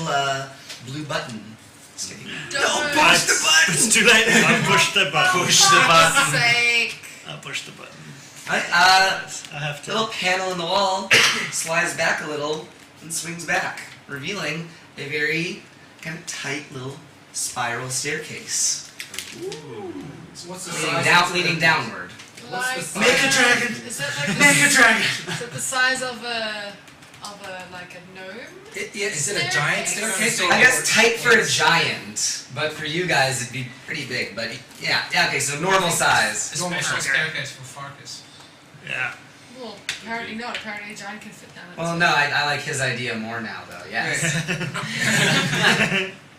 blue button sticking out. Don't push the button! It's too late. I pushed the button. Push the button. sake. I pushed the button. Right, I have the little to. panel in the wall slides back a little and swings back, revealing a very kind of tight little spiral staircase So what's the leading, size? leading downward. Like, the size? Make a dragon! Is that like Make a dragon! Is it the size of a like a gnome? Is it a giant staircase? Or I guess tight for a giant, but for you guys it'd be pretty big. But yeah, okay, so normal size. A special staircase for Farkas. Yeah. Well, apparently not. Apparently a giant can fit down it. Well, no, I like his idea more now, though. Yes.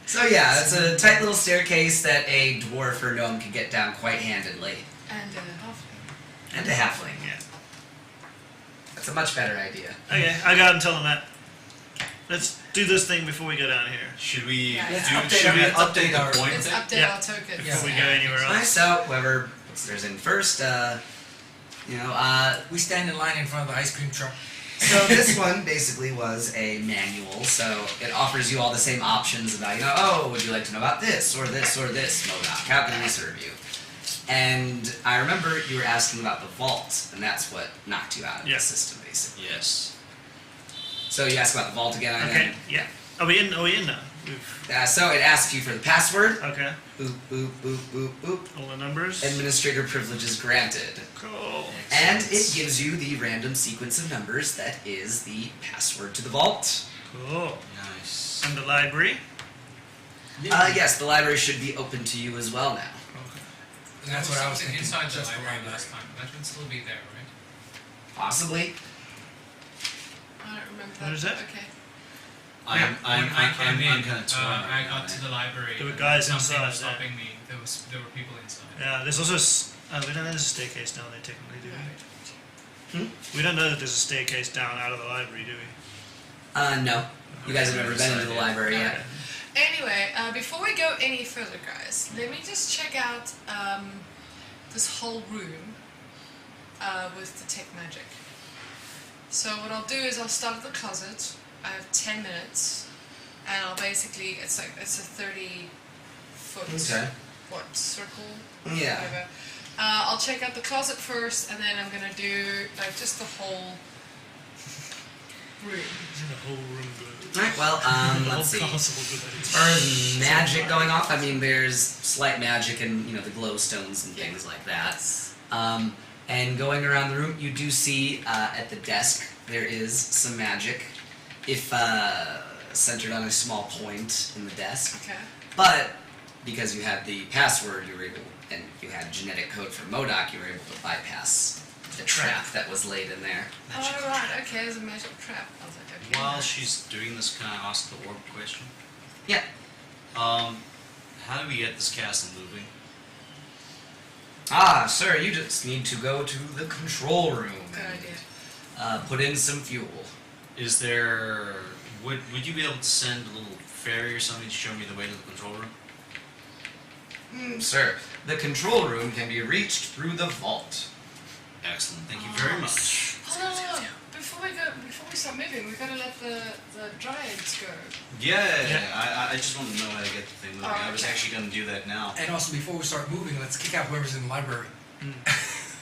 So yeah, it's a tight little staircase that a dwarf or gnome can get down quite handedly, And halfling. and a halfling. Yeah. That's a much better idea. Okay, I got until them that. Let's do this thing before we go down here. Should we Yeah, let's do? update Should we our- let's update update the our- point? Let's thing? update Yeah. our tokens. Before we go anywhere else. Nice. So whoever puts theirs in first, We stand in line in front of the ice cream truck. So this one basically was a manual, so it offers you all the same options about, oh, would you like to know about this, or this, Modok? How can we serve you? And I remember you were asking about the vault, and that's what knocked you out of Yeah. the system, basically. Yes. So you asked about the vault again, Okay. Yeah. Are we in now? So it asks you for the password. Okay. Boop, boop, boop, boop, boop. All the numbers. Administrator privileges granted. Cool. And it gives you the random sequence of numbers that is the password to the vault. Cool. Nice. And the library. Yes, the library should be open to you as well now. Okay. And that's what I was Something thinking. inside the just the library last time. That would still be there, right? Possibly. I don't remember that. What is that? Okay. When I came in, kind of torn. I got to the library. There were and guys something inside, was stopping me. There were people inside. Yeah. There's also. We don't know there's a staircase down there technically, do we? We don't know that there's a staircase down out of the library, do we? No. You guys have never been into the library No. yet. Anyway, before we go any further, guys, let me just check out this whole room with detect magic. So what I'll do is I'll start at the closet. I have 10 minutes, and I'll basically it's a 30-foot circle. Yeah. Whatever. I'll check out the closet first, and then I'm gonna do like just the whole room. The whole room glows. Alright, well, The whole let's see. castle glows. As far as magic going off, I mean, there's slight magic and, the glowstones and things like that. That's And going around the room, you do see at the desk there is some magic, if centered on a small point in the desk. okay. But because you had the password, you were able, and you had genetic code for Modok, you were able to bypass the trap that was laid in there. Oh, right, okay, there's a magic trap. I was like, okay. While she's doing this, can I ask the orb question? Yeah. How do we get this castle moving? Ah, sir, you just need to go to the control room Good and idea. put in some fuel. Is there... Would you be able to send a little fairy or something to show me the way to the control room? Sir, the control room can be reached through the vault. Excellent. Thank you very much. Hold on. Before we start moving, we gotta let the dryads go. Yeah. I just want to know how to get the thing moving. Oh, I was okay. actually going to do that now. And also, before we start moving, let's kick out whoever's in the library.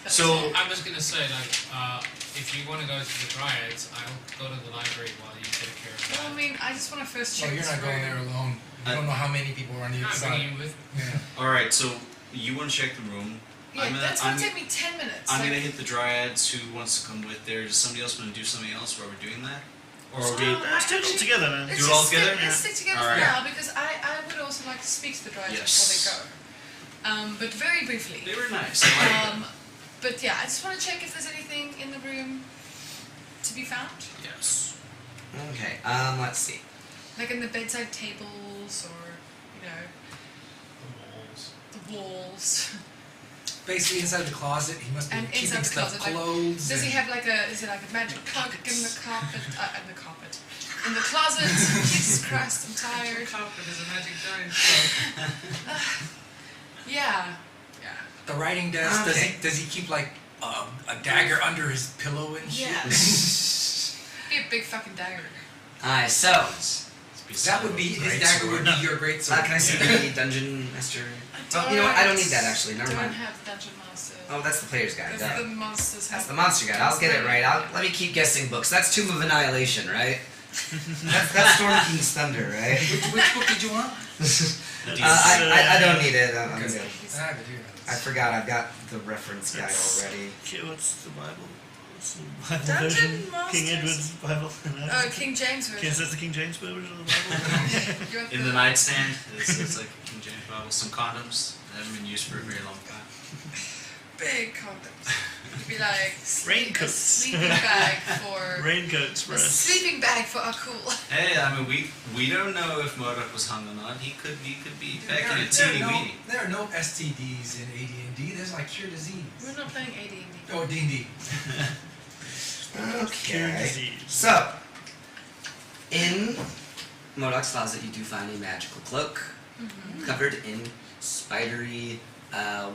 So, I was gonna say, like, if you want to go to the dryads, I'll go to the library while you take care of Well, I that. mean, I just want to first Oh, check you're this not going room. there alone. You don't know how many people are on the I'm other bringing side. you with. Yeah. alright, so you want to check the room. Yeah, that's gonna take me 10 minutes. I'm like, going to hit the dryads. Who wants to come with there? Does somebody else want to do something else while we're doing that? Or are we... Let's do it all together, man. Let's Do it all just together? Let's stick together Alright. for now because I would also like to speak to the dryads Yes. before they go. But very briefly. They were nice. I like them. But yeah, I just want to check if there's anything in the room to be found. Yes. Okay, let's see. Like in the bedside tables or, The walls. the walls. Basically, inside the closet, he must be And keeping inside the stuff closet, like, clothes. Does he and- have is it like a magic cook in the carpet? In the closet. Jesus Christ, I'm tired. Carpet is a magic giant. Yeah. The writing desk. Okay. Does he keep like a dagger under his pillow and shit? Yeah. Be a big fucking dagger. Alright, so That would be his dagger. Would be your great sword. can I see the dungeon master? Oh, you know what? I don't need that actually. Never Don't mind. have dungeon master. Oh, that's the player's guide. That's duh. the monsters. That's the monster guide. I'll get it right. Let me keep guessing books. That's Tomb of Annihilation, right? that's Storm King's Thunder, right? Which book did you want? I don't need it. I'm Okay. good. I have it here. I forgot. I've got the reference guide already. Okay, what's the Bible? What's the Bible Dungeon version? Masters. King Edward's Bible. Oh, King James Okay, version. is that the King James version of the Bible? You want In the nightstand, it's like a King James Bible. Some condoms that haven't been used for a very long time. big condoms. It'd be like a Raincoats. sleeping bag for Raincoats for a us. sleeping bag for our cool. Hey, I mean, we don't know if Modok was hung or not. He could be back in a teeny weeny. There are no STDs in AD&D. There's like cure disease. We're not playing AD&D. Oh, D&D. Cure Okay. disease. So, in Modok's closet, you do find a magical cloak covered in spidery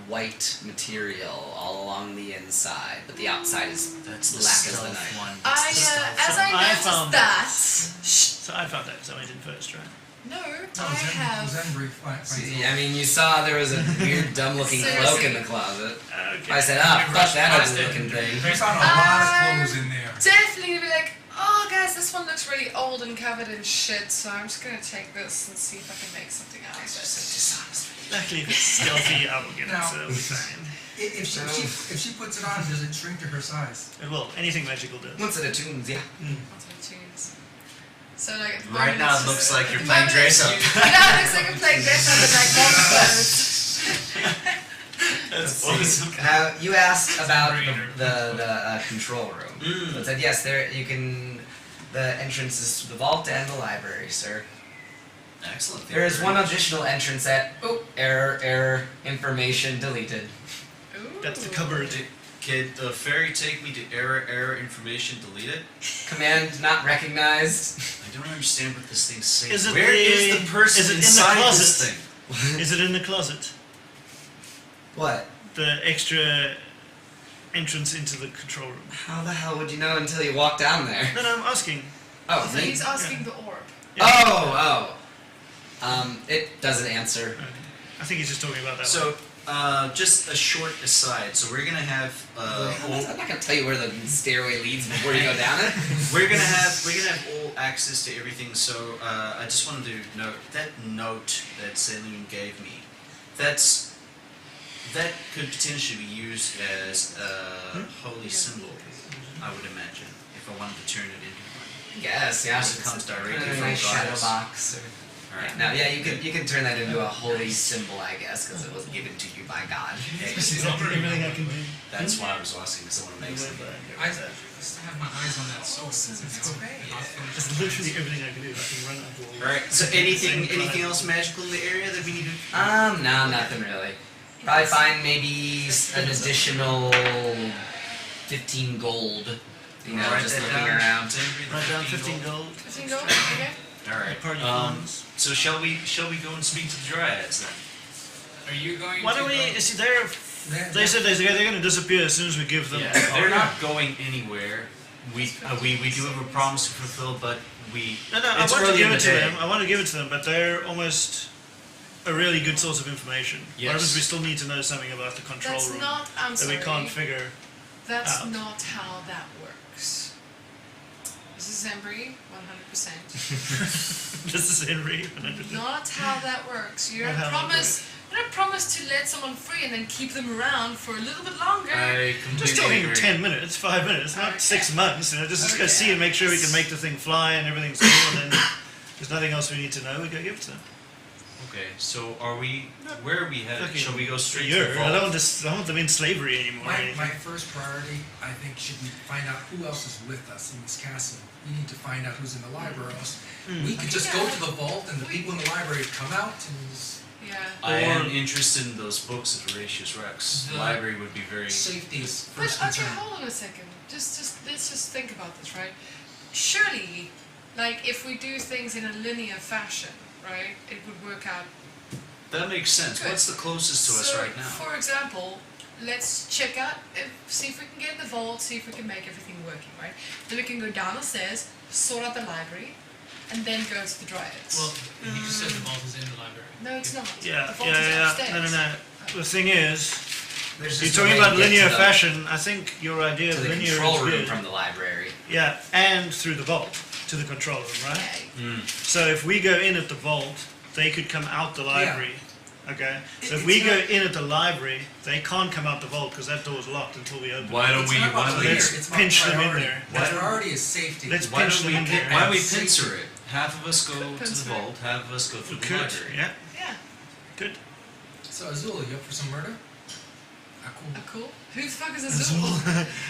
white material all along the inside, but the outside is That's the black as the stealth night. one. I, That's the stealth as one. I I noticed found that, So I found that, so I went in first, right? no, Oh, I have. Zenbrix. See, I mean, you saw there was a weird, dumb-looking cloak in the closet. Okay. I said, "Ah, fuck that ugly-looking thing." We found a lot of clothes in there. Definitely be like, oh guys, this one looks really old and covered in shit, so I'm just gonna take this and see if I can make something out of it. Luckily, if it's stealthy, I will get it, Now- so it'll be fine. If she puts it on, does it shrink to her size? Well, anything magical does. Once it attunes, yeah. Onto the tunes. So like at the Right moment now, it's it looks just- like at you're the playing moment dress it's- up. Yeah, it looks like I'm playing dress up with like monsters. That's awesome. Now, you asked about Brainer. the control room. So it said, yes, there you can. The entrance is to the vault and the library, sir. Excellent. There is one additional entrance at. Oh, error, information deleted. Ooh. That's the cupboard. Can the fairy take me to error information deleted? Command not recognized. I don't understand what this thing's saying. Is it Where is the- the person is it in the inside closet? this thing? Is it in the closet? What? The extra entrance into the control room. How the hell would you know until you walk down there? No, I'm asking. Oh, So me? he's asking the orb. Oh. It doesn't answer. Okay. I think he's just talking about that So, just a short aside. So we're gonna have I'm not gonna tell you where the stairway leads before you go down it. we're gonna have all access to everything. So I just wanted to note that note that Celine gave me. That could potentially be used as a holy symbol. I would imagine if I wanted to turn it into one. Yes, yeah. It comes directly a from nice shadow goddess. box. All right. Now, yeah, you can turn that into a holy symbol, I guess, because it was given to you by God. That's exactly everything I can do. That's why I was asking, because I want to make something. I just have my eyes on that sword. It's That's literally everything I can do. I can run up walls. All right. So anything else magical in the area that we need to? No, nothing really. Probably find maybe an additional 15 gold. You know, Write just that looking down. around. Write down 15 gold. 15 gold? Okay. All right. Party Um, funds. so shall we go and speak to the dryads then? Are you going Why to don't we? go- See, they said they're going to disappear as soon as we give them. Yeah, they're not going anywhere. We do have a promise to fulfill, but we. No, I it's want to early give in it the to day. them. I want to give it to them, but they're almost a really good source of information. Yes. What happens? We still need to know something about the control That's room not, I'm that sorry. we can't figure. That's out. not how that works. This is Embry, 100%. This is Henry. 100%. Not how that works. You don't Not how it promise to let someone free and then keep them around for a little bit longer. I Just completely talking agree. 10 minutes, 5 minutes, not Okay. 6 months. You know, just go Okay. see and make sure we can make the thing fly and everything's cool, and then there's nothing else we need to know. We go give it to them. Okay, so are we? Where are we headed? Okay. Shall we go straight to Sure. the I don't vault? want I want them in slavery anymore. or My anything. first priority, I think, should be find out who else is with us in this castle. We need to find out who's in the library. Or else we could just go to the vault and the people in the library come out and just Yeah. I Or- am interested in those books at Horatius Rex. The The- library would be very. safety is But first okay, concern. hold on a second. Just let's just think about this, right? Surely, like if we do things in a linear fashion, right, it would work out That makes sense. Good. What's the closest to us So, right now? For example, let's check out, see if we can get in the vault, see if we can make everything working, right? Then we can go down the stairs, sort out the library, and then go to the dryads. Well, you just said the vault is in the library. No, it's not. Yeah, the vault is upstairs. No. The thing is, There's you're just a talking way to about get linear to the- fashion. I think your idea to of the linear control is room good. from the library. Yeah, and through the vault to the control room, right? Yeah. So if we go in at the vault, they could come out the library. Okay? So if It's we go not- in at the library, they can't come out the vault because that door's locked until we open Why it. don't It's we? not Why about don't we? linear, Let's it's about pinch them in priority. there. The priority is safety. Let's Why pinch don't them we? in there. Why don't we Safety. pincer it? Half of us go to the Pincer it. vault. Half of us go We through the could, library. yeah. Yeah. Good. So Azul, you up for some murder? Ah, cool. Oh, cool. Who the fuck is Azul?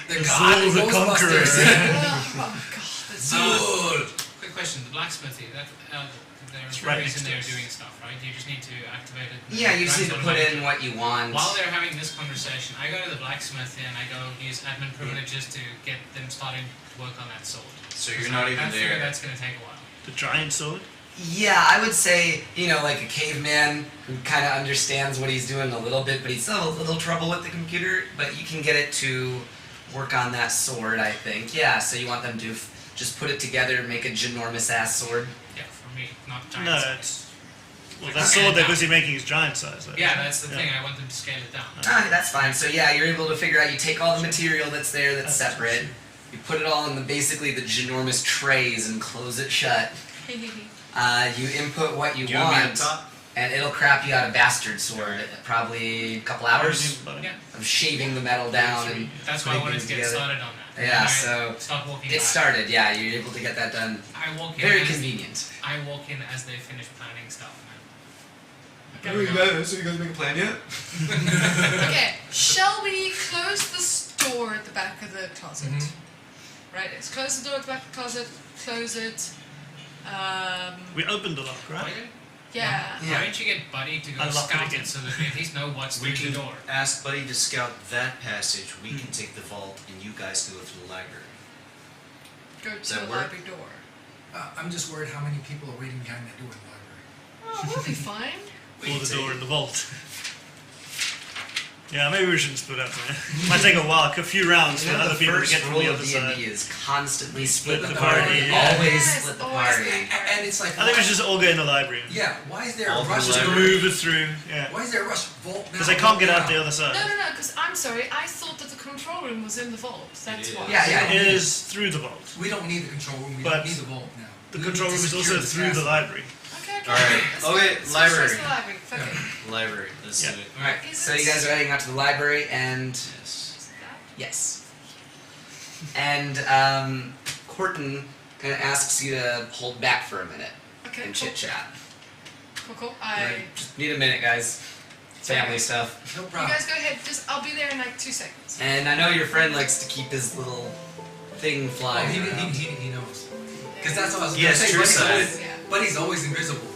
The Azul god of the Conqueror. Ghostbusters. Oh god, that's Azul! Quick question: the blacksmithy. There's right reason next to they're us. doing stuff, right? You just need to activate it. Yeah, you just need to put in Automatically. what you want. While they're having this conversation, I go to the blacksmith and I go use admin privileges to get them starting to work on that sword. So you're not even I figure there. that's going to take a while. The giant sword. Yeah, I would say, like a caveman who kind of understands what he's doing a little bit, but he's still having a little trouble with the computer, but you can get it to work on that sword, I think. Yeah, so you want them to just put it together, make a ginormous ass sword. Yeah, for me, not giant No, size. it's well, that Okay, sword they're now- busy making is giant size. Though. Yeah, that's the Yeah. thing. I want them to scale it down. Ah, that's fine. So yeah, you're able to figure out, you take all the material that's there that's That's separate, true. you put it all in basically the ginormous trays and close it shut. You input what you Do you want me on want, top? and it'll crap you out a bastard sword. Probably a couple hours Yeah, of shaving the metal down and that's why I putting wanted things to get together. started on that. And Yeah, then I so start walking it back. started. Yeah, you're able to get that done. I walk in. Very as, convenient. I walk in as they finish planning stuff. Okay, we go. So you guys make a plan yet? Okay, shall we close the door at the back of the closet? Mhm. Right, let's close the door at the back of the closet, close it. We opened the lock, Why right? don't, Yeah. why don't you get Buddy to go Unlock it scout again. it so that we at least know what's We through can the door? ask Buddy to scout that passage. We can take the vault, and you guys can go through the library. Go Does to that the work? library door. I'm just worried how many people are waiting behind that door in the library. Oh, we'll be fine. Or the door in the vault. Yeah, maybe we shouldn't split up, man. Might take a while, a few rounds for other the people to first get from rule the of other D&D side. is constantly split the the party. party, yeah. Always Yes, split the always party. split the party. And it's like, I think we should just all go in the library. yeah, why is there All a the rush Just to library. move it through. Yeah. Why is there a rush vault now? Because they can't get vault out the now? other side. No, because I'm sorry, I thought that the control room was in the vault. That's It why. is. Yeah, yeah. It is through the vault. We don't need the control room. We But don't need the vault now. The We control need to room is secure also this through the castle. library. Okay, All right. Let's Okay, let's library. choose the library. Fuck it. Library. Let's Yeah. do it. Alright, Is so it- you guys are heading out to the library and Yes. Is that- yes. And Corton kind of asks you to hold back for a minute Okay, and cool. chit chat. Cool. Just need a minute, guys. Family stuff. No You problem. guys go ahead. I'll be there in like 2 seconds. And I know your friend likes to keep his little thing Oh, flying around. he knows. Because that's what I was Yes, going to say. true Buddy's side. always, Yeah. Buddy's always invisible.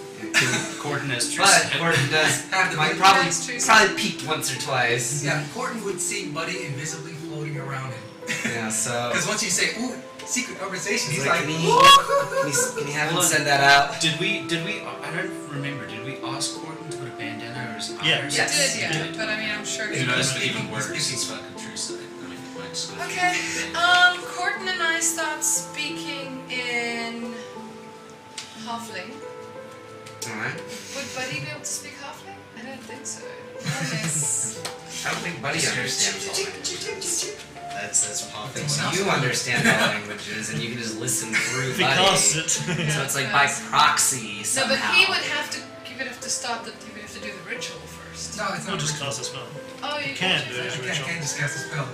Corton has true But sight. Corton does Have the might big- That's true. probably peeked once or twice. Yeah, Corton would see Buddy invisibly floating around him. Yeah, so Because once you say, ooh, secret conversation, he's He's like, like, "Woo!" can you have him Hold on. send that out? Did we, I don't remember, did we ask Corton to put a bandana or his Yeah. eyes? Yes. Did, yeah. But I mean, I'm sure You know, that's He's even picking- worse. he's It's fucking true sight. I mean, you might just go Okay. through the bandana. Corton and I start speaking in Halfling. Alright. Would Buddy be able to speak Halfling? I don't think so. Unless. I don't think Buddy understands all languages. That's I popping. think you understand all languages and you can just listen through If he Buddy. casts it. So it's like by proxy No, somehow. but he would have to. He would have to start the. He would have to do the ritual first. No, it's We'll not. just ritual. cast a spell. Oh, you can do do it. that. I can't just cast a spell.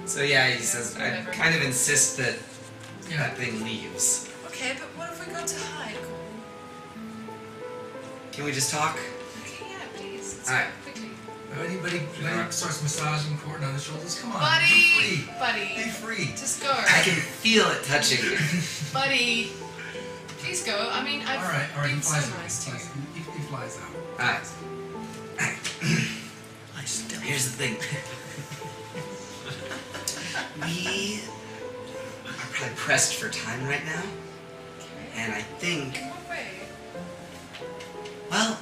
So yeah, he says, I Whatever. kind of insist that Yeah. that thing leaves. Okay, but what if we go to hide, Corton? Can we just talk? Okay, yeah, please. Let's Alright. go quickly. Buddy starts massaging Corton on the shoulders. Come on, Buddy! be free. Buddy! Be free. Just go. I can feel it touching you. Buddy! Please go. I mean, I've All right, he been so flies out. nice to you. He flies out. Alright, I still. here's the thing. We are probably pressed for time right now, Okay. and I think, In what way? well,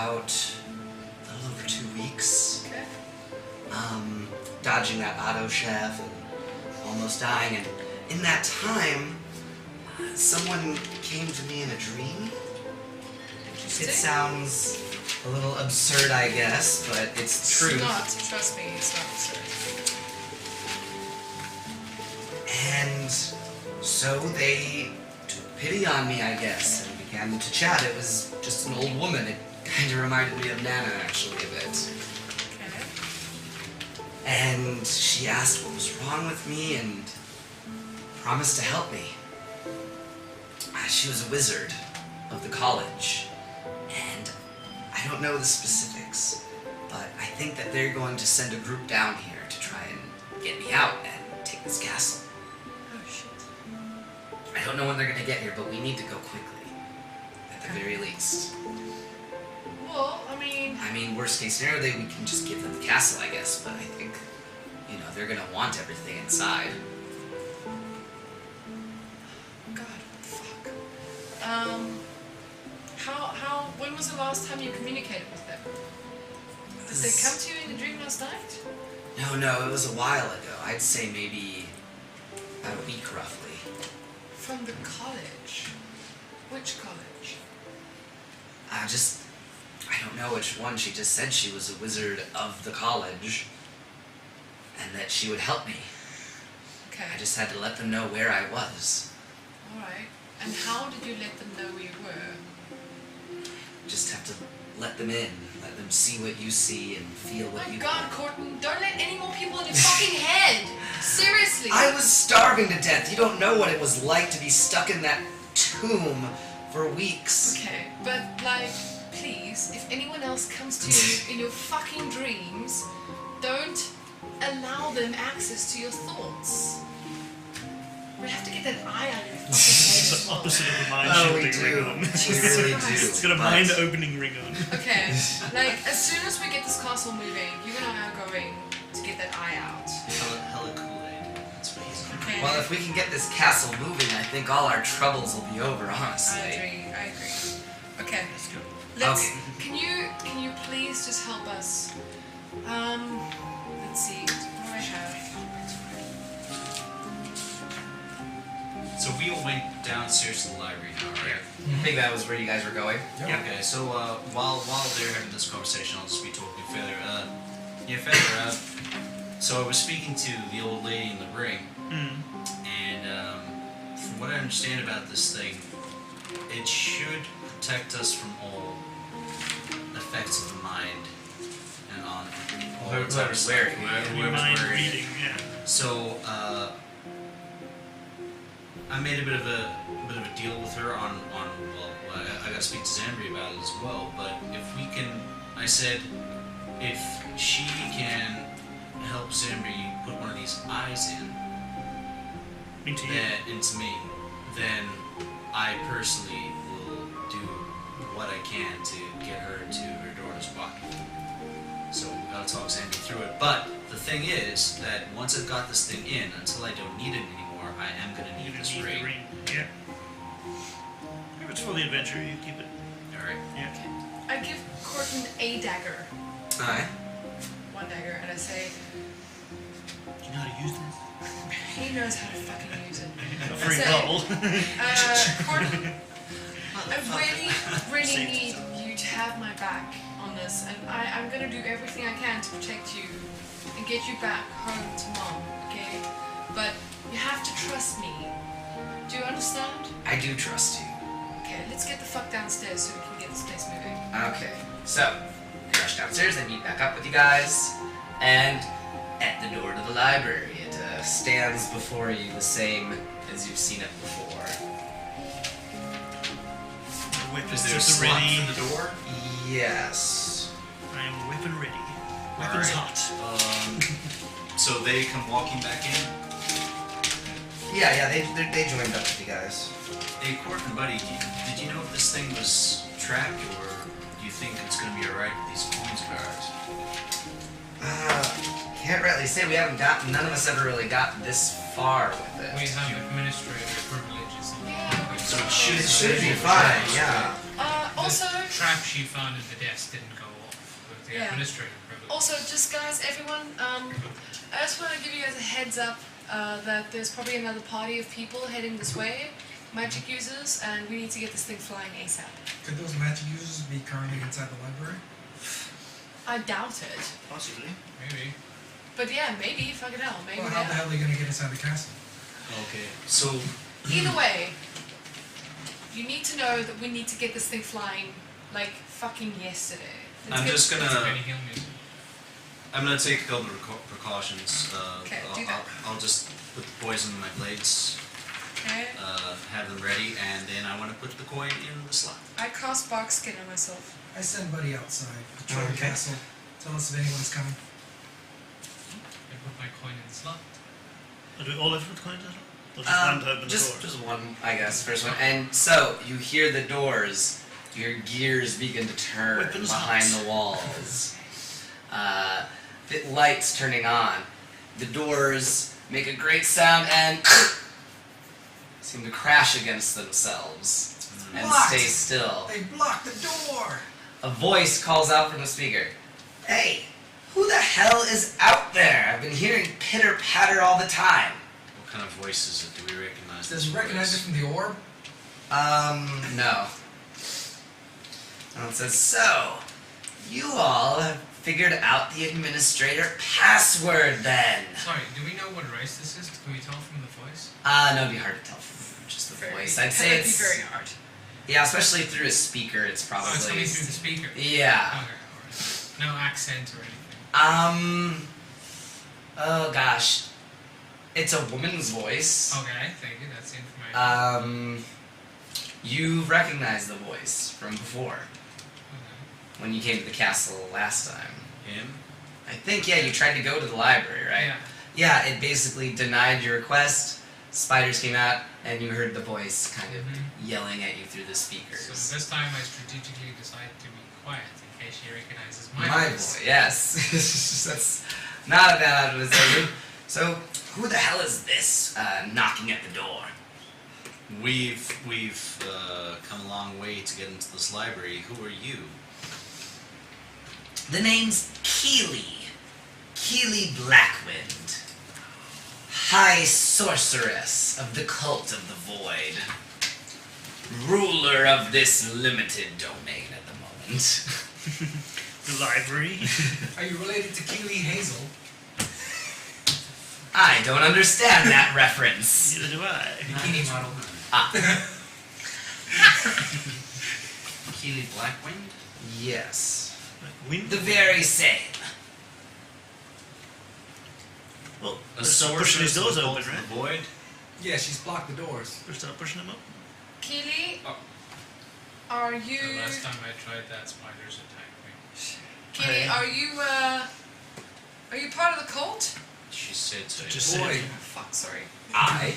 about a little over 2 weeks. Okay. Dodging that auto chef and almost dying. And in that time, someone came to me in a dream. It sounds a little absurd, I guess, but it's true. It's not. Trust me, it's not absurd. And so they took pity on me, I guess, and began to chat. It was just an old woman. It kind of reminded me of Nana, actually, a bit. Okay. And she asked what was wrong with me and promised to help me. She was a wizard of the college, and I don't know the specifics, but I think that they're going to send a group down here to try and get me out and take this castle. Oh shit. I don't know when they're going to get here, but we need to go quickly, at the very least. Well, I mean, worst case scenario, we can just give them the castle, I guess, but I think, they're going to want everything inside. God, fuck. When was the last time you communicated with them? Did they come to you in the dream last night? No, it was a while ago. I'd say maybe about a week, roughly. From the college? Which college? I don't know which one. She just said she was a wizard of the college and that she would help me. Okay. I just had to let them know where I was. Alright. And how did you let them know where you were? Just have to let them in, let them see what you see and feel what Oh my you god, feel. Courtney, don't let any more people in your fucking head! Seriously! I was starving to death. You don't know what it was like to be stuck in that tomb for weeks. Okay, but please, if anyone else comes to you in your fucking dreams, don't allow them access to your thoughts. We have to get that eye out of your fucking head. It's as the well. opposite of the mind Oh, we shifting ring do. on. We really do. It's got a But- mind opening ring on. Okay, as soon as we get this castle moving, you and I are going to get that eye out. Hella Kool-Aid. That's what he's on. Okay. Well, if we can get this castle moving, I think all our troubles will be over, honestly. I agree. Okay. Let's go. Let's. Okay. Can you please just help us? Let's see. What do I have? So we all went downstairs to the library now, right? I think that was where you guys were going. Yep. Okay, so while they're having this conversation, I'll just be talking further. Feather, so I was speaking to the old lady in the ring, and from what I understand about this thing, it should protect us from all effects of the mind and on all Whoever's type of stuff. wearing it. Whoever's Mind wearing it. reading, yeah. So I made a bit of a deal with her on well, I got to speak to Zenbrix about it as well. But if we can, I said, if she can help Zenbrix put one of these eyes Into you. into me, then I personally will do what I can to get her to her daughter's body. So I'll talk Zenbrix through it. But the thing is that once I've got this thing in, until I don't need it anymore, I am going to need You this need the ring. ring. Yeah. If it's for the adventure, you keep it. Alright. Yeah. I give Courtney a dagger, Alright. one dagger, and I say Do you know how to use this? he knows how to fucking use it. A free Say- bubble. Courtney, I really Safety need you to have my back on this, and I'm gonna do everything I can to protect you and get you back home to Mom, okay? But you have to trust me. Do you understand? I do trust you. Okay, let's get the fuck downstairs so we can get this place moving. Okay, so we rush downstairs. I meet back up with you guys, and at the door to the library, it stands before you the same as you've seen it before. Weapons Is there a just slot ready. for the door? Yes. I am weapon ready. Weapons Alright. hot. So they come walking back in. Yeah, they joined up with you guys. Hey, Court and Buddy, did you know if this thing was trapped, or do you think it's going to be alright with these coins of ours? Can't rightly say. We haven't gotten. None of us ever really got this far with it. We have administrative privileges. Yeah, So it It should be fine. Yeah. Also, traps you found in the desk didn't go off with the administrator privilege. also, just guys, everyone, I just want to give you guys a heads up that there's probably another party of people heading this way, magic users, and we need to get this thing flying ASAP. Could those magic users be currently inside the library? I doubt it. Possibly. Maybe. But yeah, maybe, fucking hell, maybe Well, how the they hell are they gonna get inside the castle? Okay. So are. Either way, you need to know that we need to get this thing flying like fucking yesterday. I'm just It's gonna. Benny Hill music. I'm gonna take a couple of precautions. Okay, I'll, do that. I'll just put the poison in my blades, Okay. have them ready, and then I want to put the coin in the slot. I cast bark skin on myself. I send Buddy outside, patrol the Okay. castle, tell us if anyone's coming. I put my coin in the slot. Do we all have the coins as well? Or just one to open the door? Just one, I guess, first one. And so, you hear the doors, your gears begin to turn Weapons behind hot. the walls. The lights turning on. The doors make a great sound and seem to crash against themselves and What? stay still. They blocked the door! A voice calls out from the speaker. Hey, who the hell is out there? I've been hearing pitter-patter all the time. What kind of voice is it? Do we recognize Does this he recognize it voice? from the orb? No. And it says, so, you all have figured out the administrator password then. Sorry, do we know what race this is? Can we tell from the voice? No, it'd be hard to tell from just the voice. I'd That say would it's... be very hard. Yeah, especially through a speaker, it's Oh, probably... it's coming through the speaker. Yeah. Okay, alright. No accent or anything. Oh gosh. It's a woman's voice. Okay, thank you. That's the information. You recognize the voice from before, Okay. when you came to the castle last time. Him? I think, yeah, you tried to go to the library, right? Yeah. Yeah, it basically denied your request. Spiders came out, and you heard the voice kind of yelling at you through the speakers. So this time I strategically decide to be quiet in case she recognizes my My voice. boy, yes. That's not a bad idea to say. So, who the hell is this knocking at the door? We've come a long way to get into this library. Who are you? The name's Keely. Keely Blackwind. High Sorceress of the Cult of the Void. Ruler of this limited domain at the moment. The library? Are you related to Keely Hazel? I don't understand that reference. Neither do I. Bikini model. Keely Blackwind? Yes. Like wind? The very same. Well, A let's start pushing these sorceress doors of the open, cult right? of the void? Yeah, she's blocked the doors. Let's start pushing them up. Keely, Oh. are you... The last time I tried that, spiders attacked me. Keely, are you part of the cult? She said so. Just Boy. say Oh, fuck, sorry. I.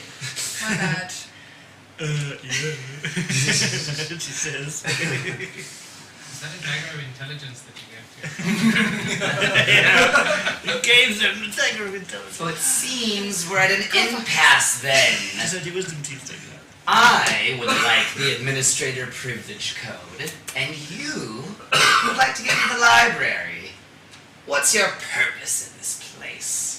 My bad. yeah. She says. Is that a dagger of intelligence that you gave to her? Yeah. You gave them the dagger of intelligence. So it seems we're at an impasse then. She said your wisdom teeth take that. I would like the administrator privilege code, and you would like to get into the library. What's your purpose in this place?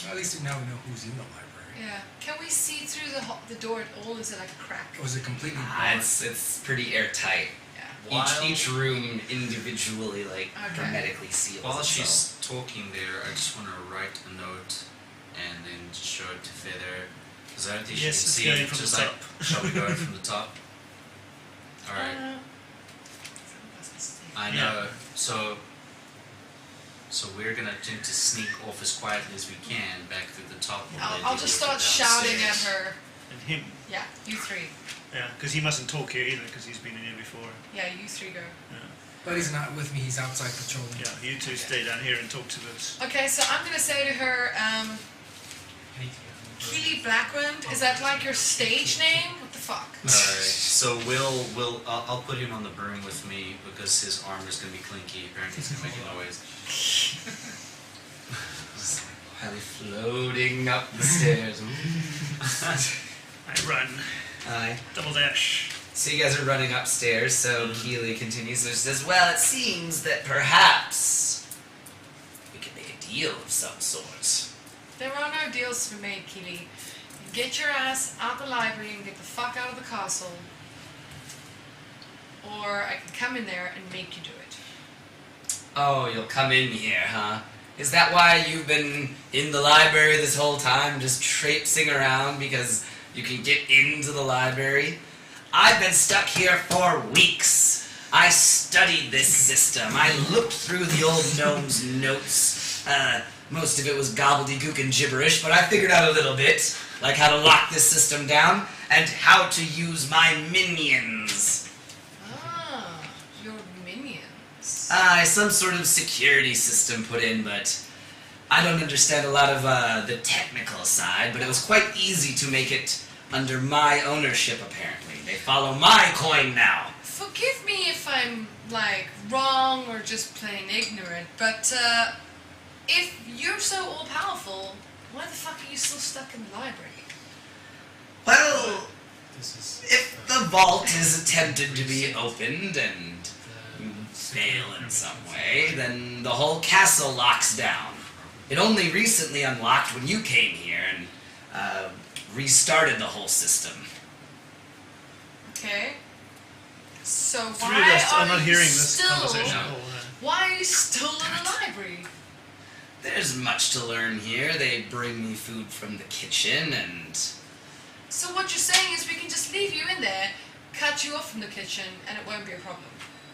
Well, at least now we know who's in the library. Yeah. Can we see through the door at all? Is it like a crack? Or is it completely Ah, blocked? it's pretty airtight. Yeah. While- Each room individually, like, Okay. hermetically seals While itself. she's talking there, I just want to write a note and then just show it to Feather. Because I don't think Yes, she it's can see going it. from the Just top. shall we go in from the top? Alright. I know. So we're gonna attempt to sneak off as quietly as we can back through the top. I'll just start shouting at her. And him. Yeah, you three. Yeah, because he mustn't talk here either, because he's been in here before. Yeah, you three go. Yeah, But he's not with me, he's outside patrolling. yeah, you two stay down here and talk to us. Okay, so I'm gonna say to her, Keely Blackwind, is that like your stage name? What the fuck? Alright. So I'll put him on the broom with me because his arm is gonna be clinky. Apparently he's gonna make a noise. Highly floating up the stairs. I run. Aye. Double dash. So you guys are running upstairs, so Keely continues. So she says, well, it seems that perhaps we could make a deal of some sort. There are no deals to be made, Keely. Get your ass out the library and get the fuck out of the castle. Or I can come in there and make you do it. Oh, you'll come in here, huh? Is that why you've been in the library this whole time, just traipsing around because you can get into the library? I've been stuck here for weeks. I studied this system. I looked through the old gnome's notes. Most of it was gobbledygook and gibberish, but I figured out a little bit, like how to lock this system down and how to use my minions. Ah, your minions. Some sort of security system put in, but I don't understand a lot of the technical side, but it was quite easy to make it under my ownership, apparently. They follow my coin now. Forgive me if I'm, wrong or just plain ignorant, but, if you're so all-powerful, why the fuck are you still stuck in the library? Well, This is if the vault is attempted to be opened and you fail in some way, then the whole castle locks down. It only recently unlocked when you came here and restarted the whole system. Okay. So Three why of us are are not you hearing this still... conversation at all. Why are you still in the library? There's much to learn here. They bring me food from the kitchen and... So what you're saying is we can just leave you in there, cut you off from the kitchen, and it won't be a problem.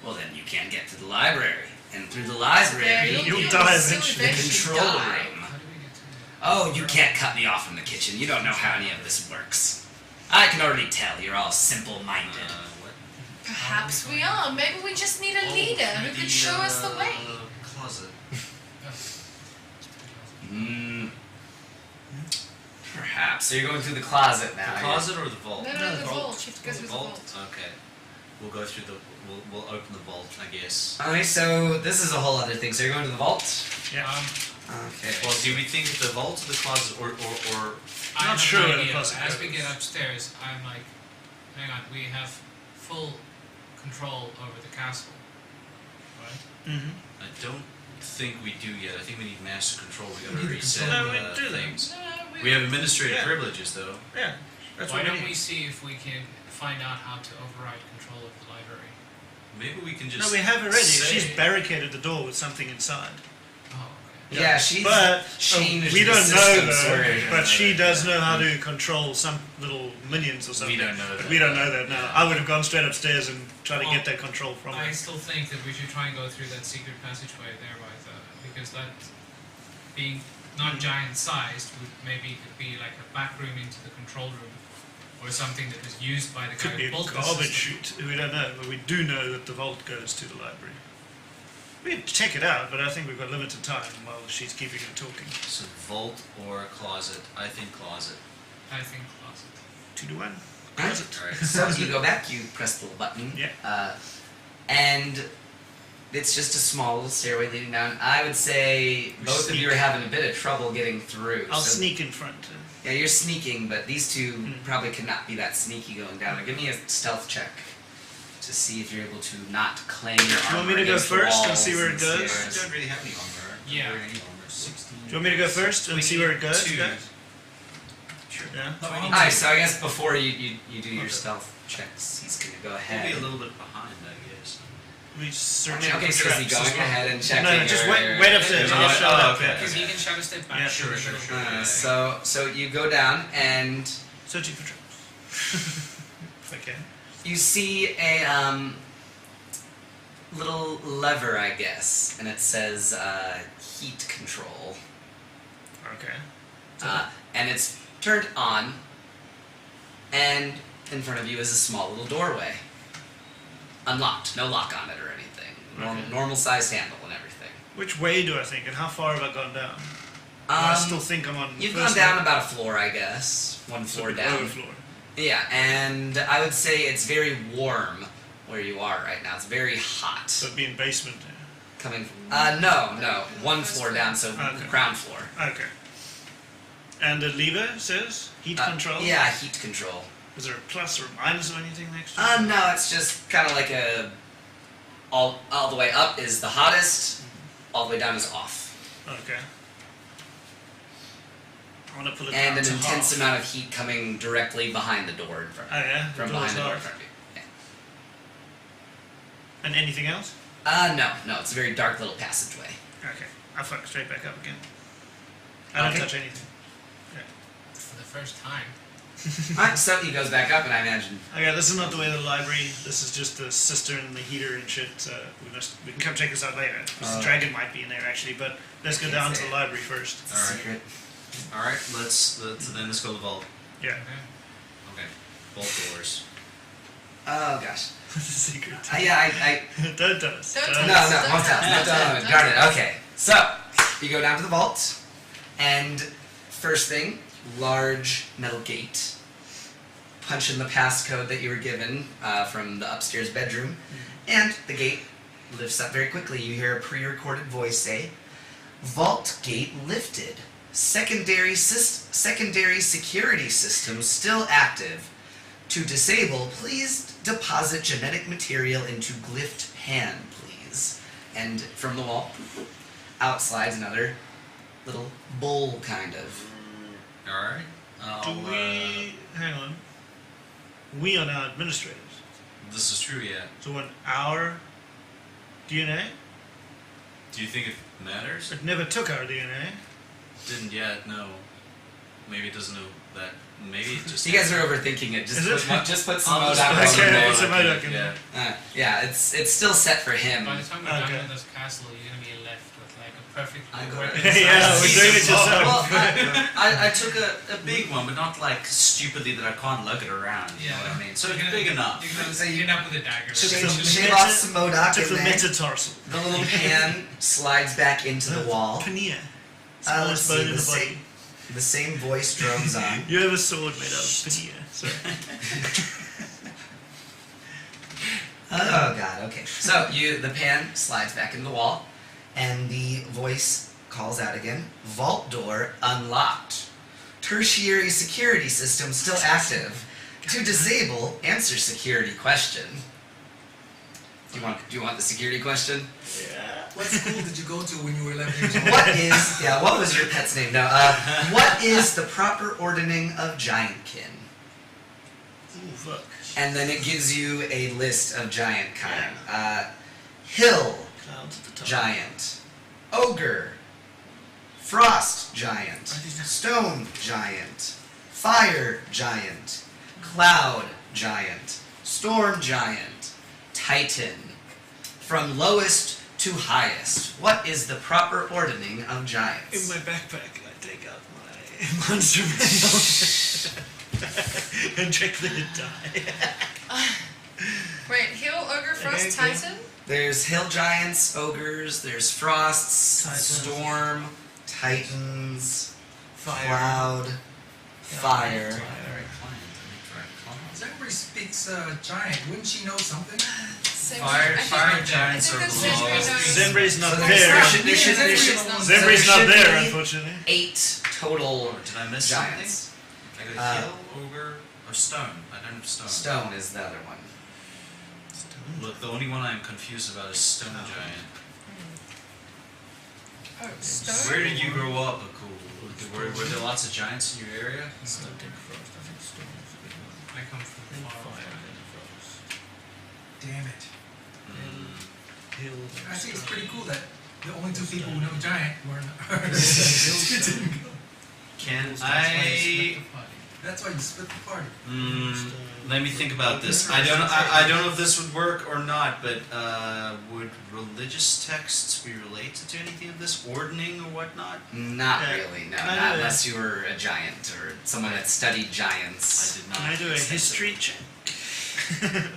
Well, then you can't get to the library. And through the library, You'll die still eventually. the control room. how do we get to Oh, you can't cut me off from the kitchen. You don't know how any of this works. I can already tell you're all simple-minded. What? Perhaps we are. Maybe we just need a leader who can show us the way. Closet. Perhaps. So you're going through the closet now. The closet or the vault? No, the the vault. vault. You have to go through the vault. Okay. We'll go through the. We'll open the vault, I guess. Okay, so this is a whole other thing. So you're going to the vault? Yeah. Okay. Well, do we think the vault or the closet or I Not have sure no where the idea. closet As goes. we get upstairs, I'm like, hang on, we have full control over the castle, right? Mm-hmm. I don't think we do yet. I think we need master control. We gotta reset No, we do that. things. No, We have administrative Yeah. privileges though. Yeah. That's Why what don't we we need. see if we can find out how to override control of the library? Maybe we can just. No, we have already. say- She's barricaded the door with something inside. Oh, okay. Yeah, she's But changed we the don't know system, though. sort of. But she does know how to control some little minions or something. We don't know But that. we don't know that now. Yeah. I would have gone straight upstairs and tried to Well, get that control from I her. still think that we should try and go through that secret passageway there because that being not giant sized would maybe be like a back room into the control room or something that was used by the guy Could be who a built the garbage system. chute. We don't know, but we do know that the vault goes to the library. We can check it out, but I think we've got limited time while she's keeping her talking. So vault or closet? I think closet. I think closet. 2-1. Alright. Alright. So you go back, you press the little button. Yeah. And it's just a small little stairway leading down. I would say We both of you are sneak. having a bit of trouble getting through. I'll so- sneak in front. Yeah, you're sneaking, but these two probably could not be that sneaky going down. Now, give me a stealth check to see if you're able to not claim your You armor want me to go against the first and walls see where it and goes? stairs. I don't really have any armor. Yeah. Don't wear any armor. 16. Do you want me to go first and We see need where it goes, two. guys? Sure. Yeah. No, we need Alright, two. so I guess before you do your Okay. stealth checks, he's gonna go We'll ahead. be a little bit behind, I guess. We certainly Okay, have so is he traps going as well. ahead and checking? No, just or- wait upstairs. I'll show Oh, up. okay. Yeah. Because he can shout a step back. Yeah, through sure, the sure, little- sure. So you go down and Searching for traps. If I can. you see a little lever, I guess, and it says heat control. Okay. And it's turned on, and in front of you is a small little doorway. Unlocked, no lock on it or anything. Okay. Normal sized handle and everything. Which way do I think, and how far have I gone down? I still think I'm on. You've first gone down floor. about a floor, I guess. One So floor the down. lower floor. Yeah, and I would say it's very warm where you are right now. It's very hot. So it'd be in basement. Coming. No. One floor down, so Okay. ground floor. Okay. And the lever says heat control. Yeah, heat control. Is there a plus or minus or anything next to it? No, it's just kind of like a all the way up is the hottest, all the way down is off, Okay. I want to pull it and down an to intense half. amount of heat coming directly behind the door in front. Oh yeah? From door's behind the door in off. front of you. Yeah. And anything else? No, it's a very dark little passageway. Okay. I'll fuck straight back up again. I don't Okay. touch anything. For the first time. Alright, so he goes back up, and I imagine. Okay, this is not the way of the library. This is just the cistern and the heater and shit. We can come check this out later. This dragon might be in there actually, but let's go Can't down say to the it. library first. It's a Alright. secret. All right, let's let's go to the vault. Yeah. Okay. Okay, vault doors. Oh gosh. It's a secret. I Don't tell us. Don't Don't tell No, us. no, Don't won't tell tell. us. No, Don't no, tell darn us. it. Okay, so you go down to the vault, and first thing, large metal gate. Punch in the passcode that you were given from the upstairs bedroom, and the gate lifts up very quickly. You hear a pre-recorded voice say, "Vault gate lifted. Secondary security system still active. To disable, please deposit genetic material into glyphed pan, please." And from the wall, out slides another little bowl, kind of. All right. Do we hang on? We are now administrators. This is true, yeah. So when our DNA, Do you think it matters? it never took our DNA. Didn't yet. No. Maybe it doesn't know that. Maybe it just. You guys are overthinking it. Just Is put, it? just put some I'll just Modok put on some Okay, there. put some Modok in Yeah. there. Yeah, it's still set for him. By the time we're Okay. done with this castle, you're gonna be left with like a perfect I got weapon. it. Yeah, we're doing it yourself. Well, I took a big one, but not like stupidly that I can't lug it around. You know what I mean? So it's big enough. You're gonna end up with a dagger. Shave off some Modok Took in the there. metatarsal. The little pan slides back into the wall. Pania. Let's Smallest see, bone in the the body. same, the same voice drones on. You have a sword made out of pania. Sorry. Oh god, okay. So the pan slides back into the wall, and the voice calls out again. Vault door unlocked. Tertiary security system still active. To disable, answer security question. Do you want the security question? Yeah. What school did you go to when you were 11 years old? What was your pet's name? No, what is the proper ordering of giantkin? Ooh, fuck. And then it gives you a list of giant kind. Hill Clouds at the top. giant, ogre, frost giant, Are these not- stone giant, fire giant, cloud giant, storm giant, titan. From lowest to highest, what is the proper ordering of In giants? my backpack, I take out my monster manual and check the die. Wait, Hill, Ogre, Frost, Okay. Titan? There's hill giants, ogres, there's frosts, Titans. storm, titans, Fire. cloud, fire. Zenbrix speaks giant. Wouldn't she know something? Same Fire- I think- fire I giants think are that's the Zenbrix lowest. knows. Zenbrix not So there. there should- Zenbrix there not should there, be unfortunately. 8 total Did I miss giants. something? I got hill, ogre, or stone. I don't have stone. Stone is the other one. Look, the only one I'm confused about is stone giant. Oh, stone? Where did you grow up, Akul? Were there lots of giants in your area? I come from far away. Damn it. Mm. I think it's pretty cool that the only two people who know giant were Can Split I? the party. That's why you split the party. Let me think about this. I don't know if this would work or not, but would religious texts be related to anything of this ordning or whatnot? Not Yeah. really, no. Can I Not do unless you were a giant or someone that studied giants. I did not. Can I do a extensively. history check?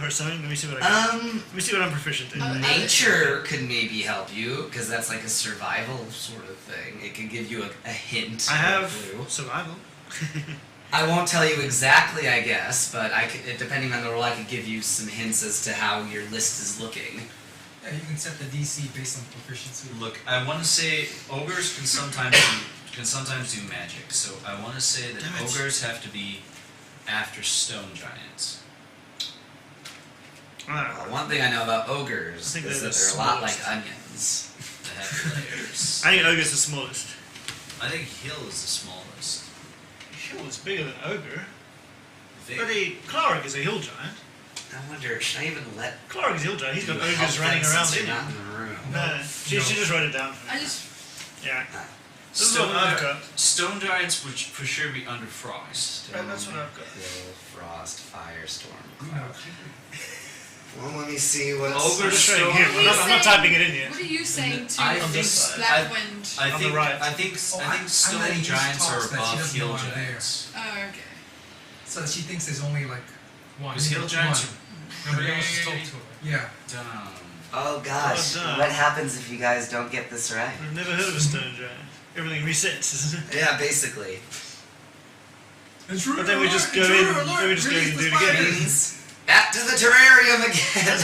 Or something? Let me see what I got. Let me see what I'm proficient in. Oh, Nature could maybe help you, because that's like a survival sort of thing. It could give you a hint. I or a have clue. survival. I won't tell you exactly, I guess, but depending on the role, I could give you some hints as to how your list is looking. Yeah, you can set the DC based on proficiency. Look, I want to say ogres can sometimes do magic. So I want to say that Damn it. ogres have to be after stone giants. One thing I know about ogres I think is they're that the they're a lot smallest. like onions. They have layers. I think Ogre's the smallest. I think Hill is the smallest. Hill is bigger than Ogre. They- Bloody Clark is a hill giant. I wonder, should I even let Clark is a hill giant. He's got you ogres help running them around since in you're him. not in the room? No, she just wrote it down for me. I just Yeah. This is what I've got. Stone giants would for sure be under frost. Right, that's what I've got. Hill, frost, firestorm, No. cloud. Well, let me see what. Ogre I'm just showing stone. here. I'm not typing it in yet. What are you saying to I think- Blackwind? I On think the right. I think Oh, I think I'm stone letting you giants talk are so that she above doesn't know hill I'm there. giants. Oh, okay. So she thinks there's only like One. Because hill giants Nobody else has talked to her. yeah. are dumb. Oh gosh, Oh, no. what happens if you guys don't get this right? I've never heard of a stone giant. Everything resets, isn't it? Yeah, basically. But then we just go in. Then we just go in and do it again. Means back to the terrarium again.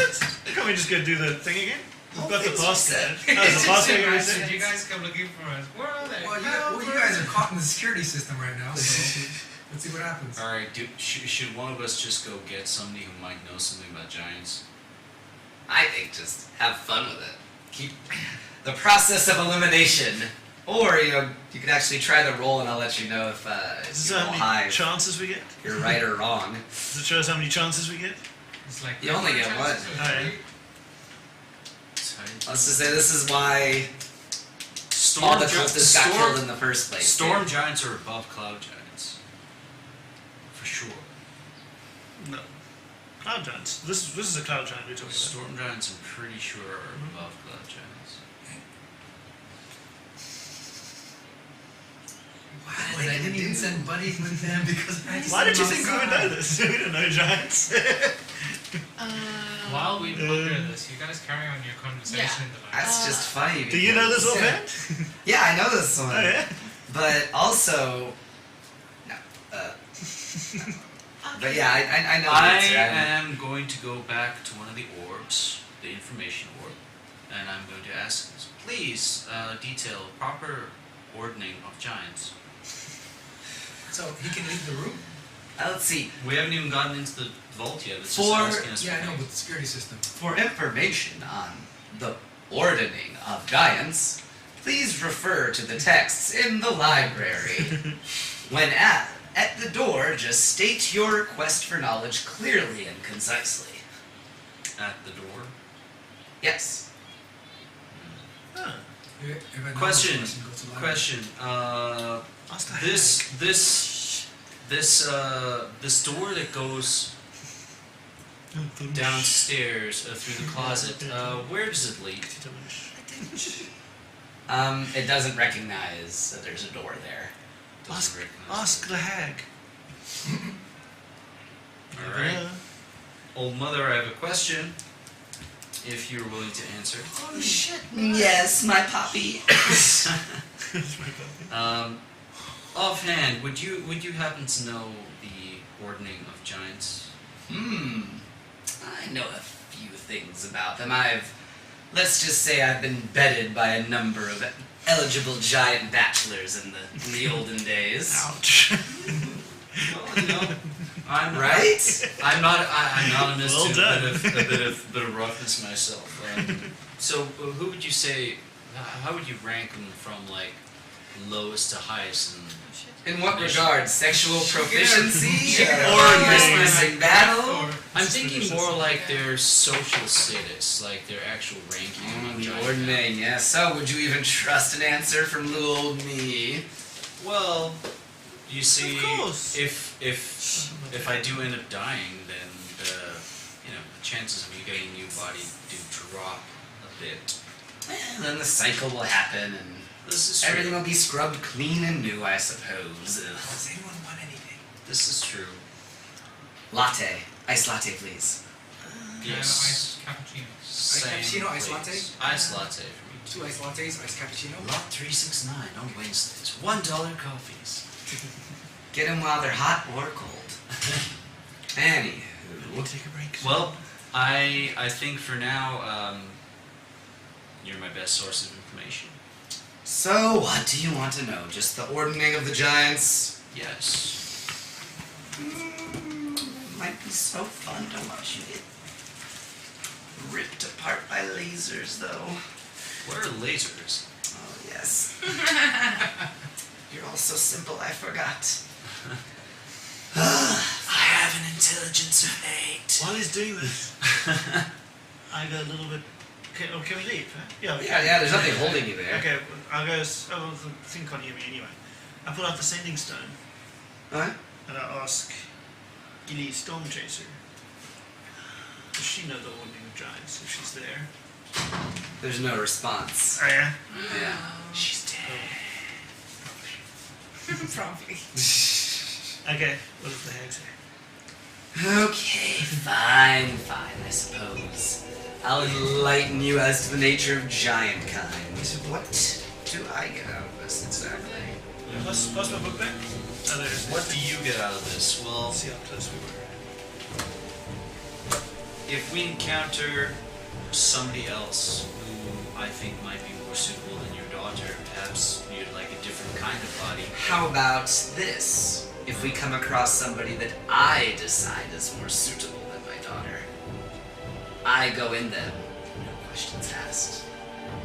Can't we just go do the thing again? We've got the things passcode. reset. Oh, the passcode I reset. said, you guys come looking for us. Where are they? Well, you guys are caught in the security system right now, so let's see what happens. All right, should one of us just go get somebody who might know something about giants? I think just have fun with it. Keep the process of elimination. Or, you could actually try the roll and I'll let you know if Is you this roll how high, many chances we get? if you're right or wrong. Does it show us how many chances we get? It's like You only get one. Oh, yeah. Let's just say this is why Storm all the gi- cultists got storm- killed in the first place. Storm giants are above cloud giants. For sure. No. Cloud giants. This is a cloud giant we're talking about. Storm giants, I'm pretty sure, are above cloud giants. Why I didn't even send Buddy with them because I had to Why send did you him think we would outside. know this? We don't know giants. While we look at this, you guys carry on your conversation in the back. That's just funny. Do you know this because- offhand? Yeah, I know this one. Oh yeah. But also, no. But yeah, I know. I the answer. am going to go back to one of the orbs, the information orb, and I'm going to ask, please detail proper ordering of giants. So he can leave the room? Let's see. We haven't even gotten into the vault yet. It's For- just asking us Yeah, I for know, things. with the security system. For information on the ordering of giants, please refer to the texts in the library. When at the door, just state your request for knowledge clearly and concisely. At the door. Yes. Huh. If I know Question. this person, go to the library. Question. Ask the This door that goes heck. downstairs through the closet. Where does it lead? It doesn't recognize that there's a door there. Doesn't recognize Ask the hag. it. All right. Old mother, I have a question. If you're willing to answer. Oh shit. Yes, my puppy. Offhand, would you happen to know the ordering of giants? I know a few things about them. Let's just say I've been bedded by a number of eligible giant bachelors in the olden days. Ouch. Well, you know, I'm Right? I'm anonymous Well to done. a bit of roughness myself. So, who would you say? How would you rank them from like lowest to highest? In what regard? Sexual proficiency? Or Christmas in battle? I'm thinking more like their social status, like their actual ranking among The giant ordering, yes. So, would you even trust an answer from little old me? Well, you see, Of course. if I do end up dying, then the chances of you getting a new body do drop a bit. And then the cycle will happen and This is everything true. will be scrubbed clean and new, I suppose. Ugh. Does anyone want anything? This is true. Latte. Iced latte, please. Yes. Ice cappuccino. Same cappuccino, iced place. latte? Iced latte for me. 2 iced lattes, iced cappuccino. Lot 369 on Wednesdays. $1 coffees. Get them while they're hot or cold. Anywho. Take a break. Well, I think for now, you're my best source of information. So, what do you want to know? Just the ordering of the giants? Yes. It might be so fun to watch you get ripped apart by lasers, though. What are lasers? Oh, yes. You're all so simple, I forgot. I have an intelligence of 8. While he's doing this, I go a little bit. Can we leave? Huh? Yeah, there's nothing holding you there. Okay, I'll go. Oh, the thing can't hear me anyway. I pull out the sending stone Alright. and I ask Gilly Stormchaser. Does she know the Ordering of Giants if she's there? There's no response. Oh yeah? Yeah. She's dead. Probably. Okay, what does the hag say? Okay, fine, I suppose. I'll enlighten you as to the nature of giant kind. What do I get out of this exactly? Pass my book back. Oh, there it is. What do you get out of this? Well, Let's see how close we were. if we encounter somebody else who I think might be more suitable than your daughter, perhaps you'd like a different kind of body. How about this? If we come across somebody that I decide is more suitable than my daughter, I go in them. No questions asked.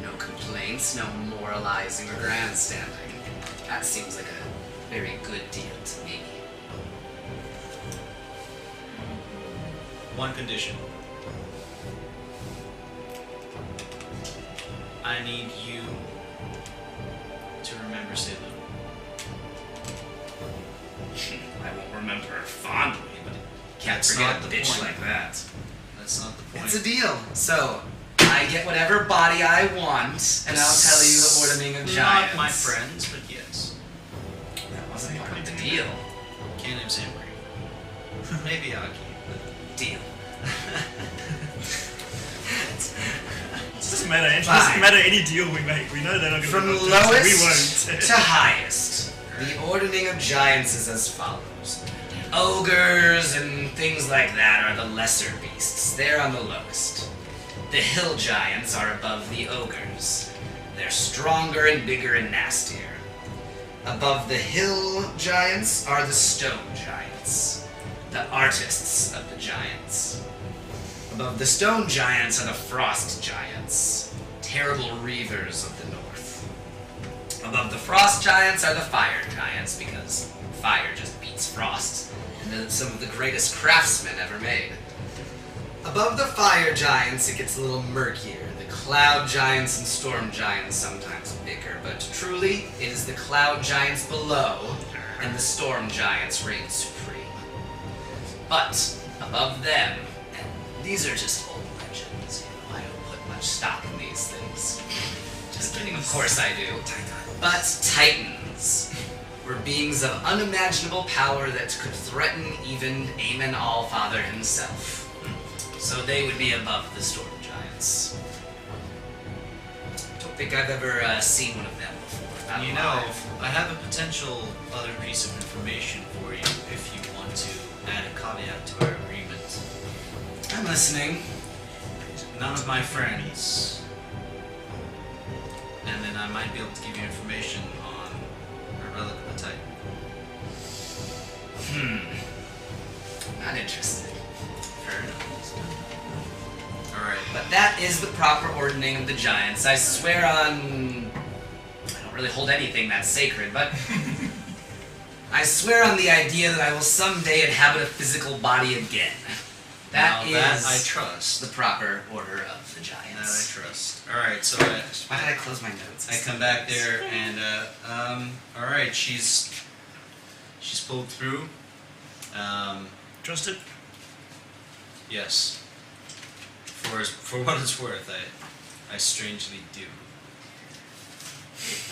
No complaints, no moralizing or grandstanding. That seems like a very good deal to me. One condition. I need you to remember Sailor. I won't remember her fondly, but can't That's forget not a the bitch point. like that. That's not the point. It's a deal. So, I get whatever body I want, and I'll tell you the ordering of giants. Not my friends, but yes. That wasn't part of the deal. Can't name Zenbrix. Maybe Acki. Deal. It doesn't matter. It Fine. doesn't matter any deal we make. We know they're not going to From be lowest we won't. to highest, the ordering of giants is as follows. Ogres and things like that are the lesser beasts. They're on the lowest. The hill giants are above the ogres. They're stronger and bigger and nastier. Above the hill giants are the stone giants, the artists of the giants. Above the stone giants are the frost giants, terrible reavers of the north. Above the frost giants are the fire giants, because fire just beats frost, and they're some of the greatest craftsmen ever made. Above the fire giants, it gets a little murkier. The cloud giants and storm giants sometimes bicker, but truly, it is the cloud giants below, and the storm giants reign supreme. But above them, and these are just old legends, I don't put much stock in these things. Just kidding, of course I do. But Titans were beings of unimaginable power that could threaten even Aemon Allfather himself. So they would be above the storm giants. Don't think I've ever seen one of them before. Not You know, alive. I have a potential other piece of information for you if you want to add a caveat to our agreement. I'm listening. None of my friends. And then I might be able to give you information on a relic of a Titan. Not interested. Fair enough. Alright. But that is the proper ordering of the giants. I swear on... I don't really hold anything that's sacred, but... I swear on the idea that I will someday inhabit a physical body again. That is I trust. the proper order of the That I giants. trust. Alright, so Why did I close my notes? I come back there and alright, she's pulled through. Trust it? Yes. For what it's worth, I strangely do.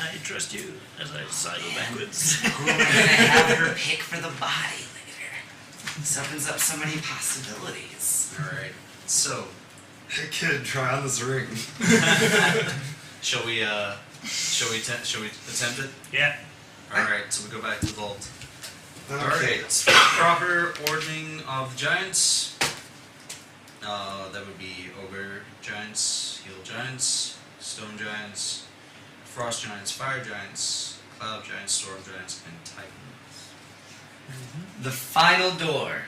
I trust you as I sidle backwards. Who am I gonna have her pick for the body later? This opens up so many possibilities. Alright. So Hey kid, try on this ring. shall we attempt it? Yeah. Alright, so we go back to the vault. Okay. Alright. Proper ordering of the giants. That would be ogre giants, hill giants, stone giants, frost giants, fire giants, cloud giants, storm giants, and titans. The final door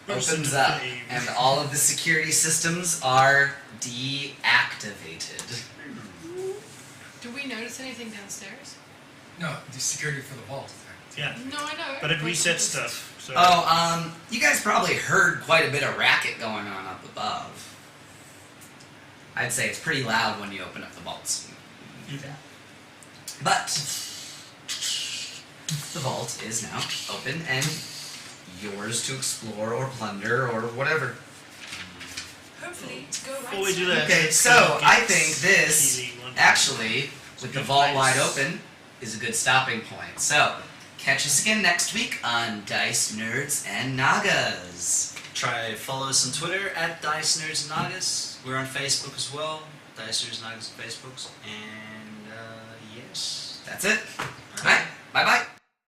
opens up, Flame. and all of the security systems are deactivated. Do we notice anything downstairs? No, the security for the vault. Yeah. No, I know. But it Like, resets just- stuff. So You guys probably heard quite a bit of racket going on up above. I'd say it's pretty loud when you open up the vaults. Okay. But the vault is now open and yours to explore or plunder or whatever. Hopefully, to go right Before we do side. that, Okay, so I think this actually, with the vault wide open, is a good stopping point. So, catch us again next week on Dice Nerds and Nagas. Try follow us on Twitter at Dice Nerds and Nagas. We're on Facebook as well. Dice Nerds and Nagas on Facebooks. And yes. That's it. Alright, bye bye.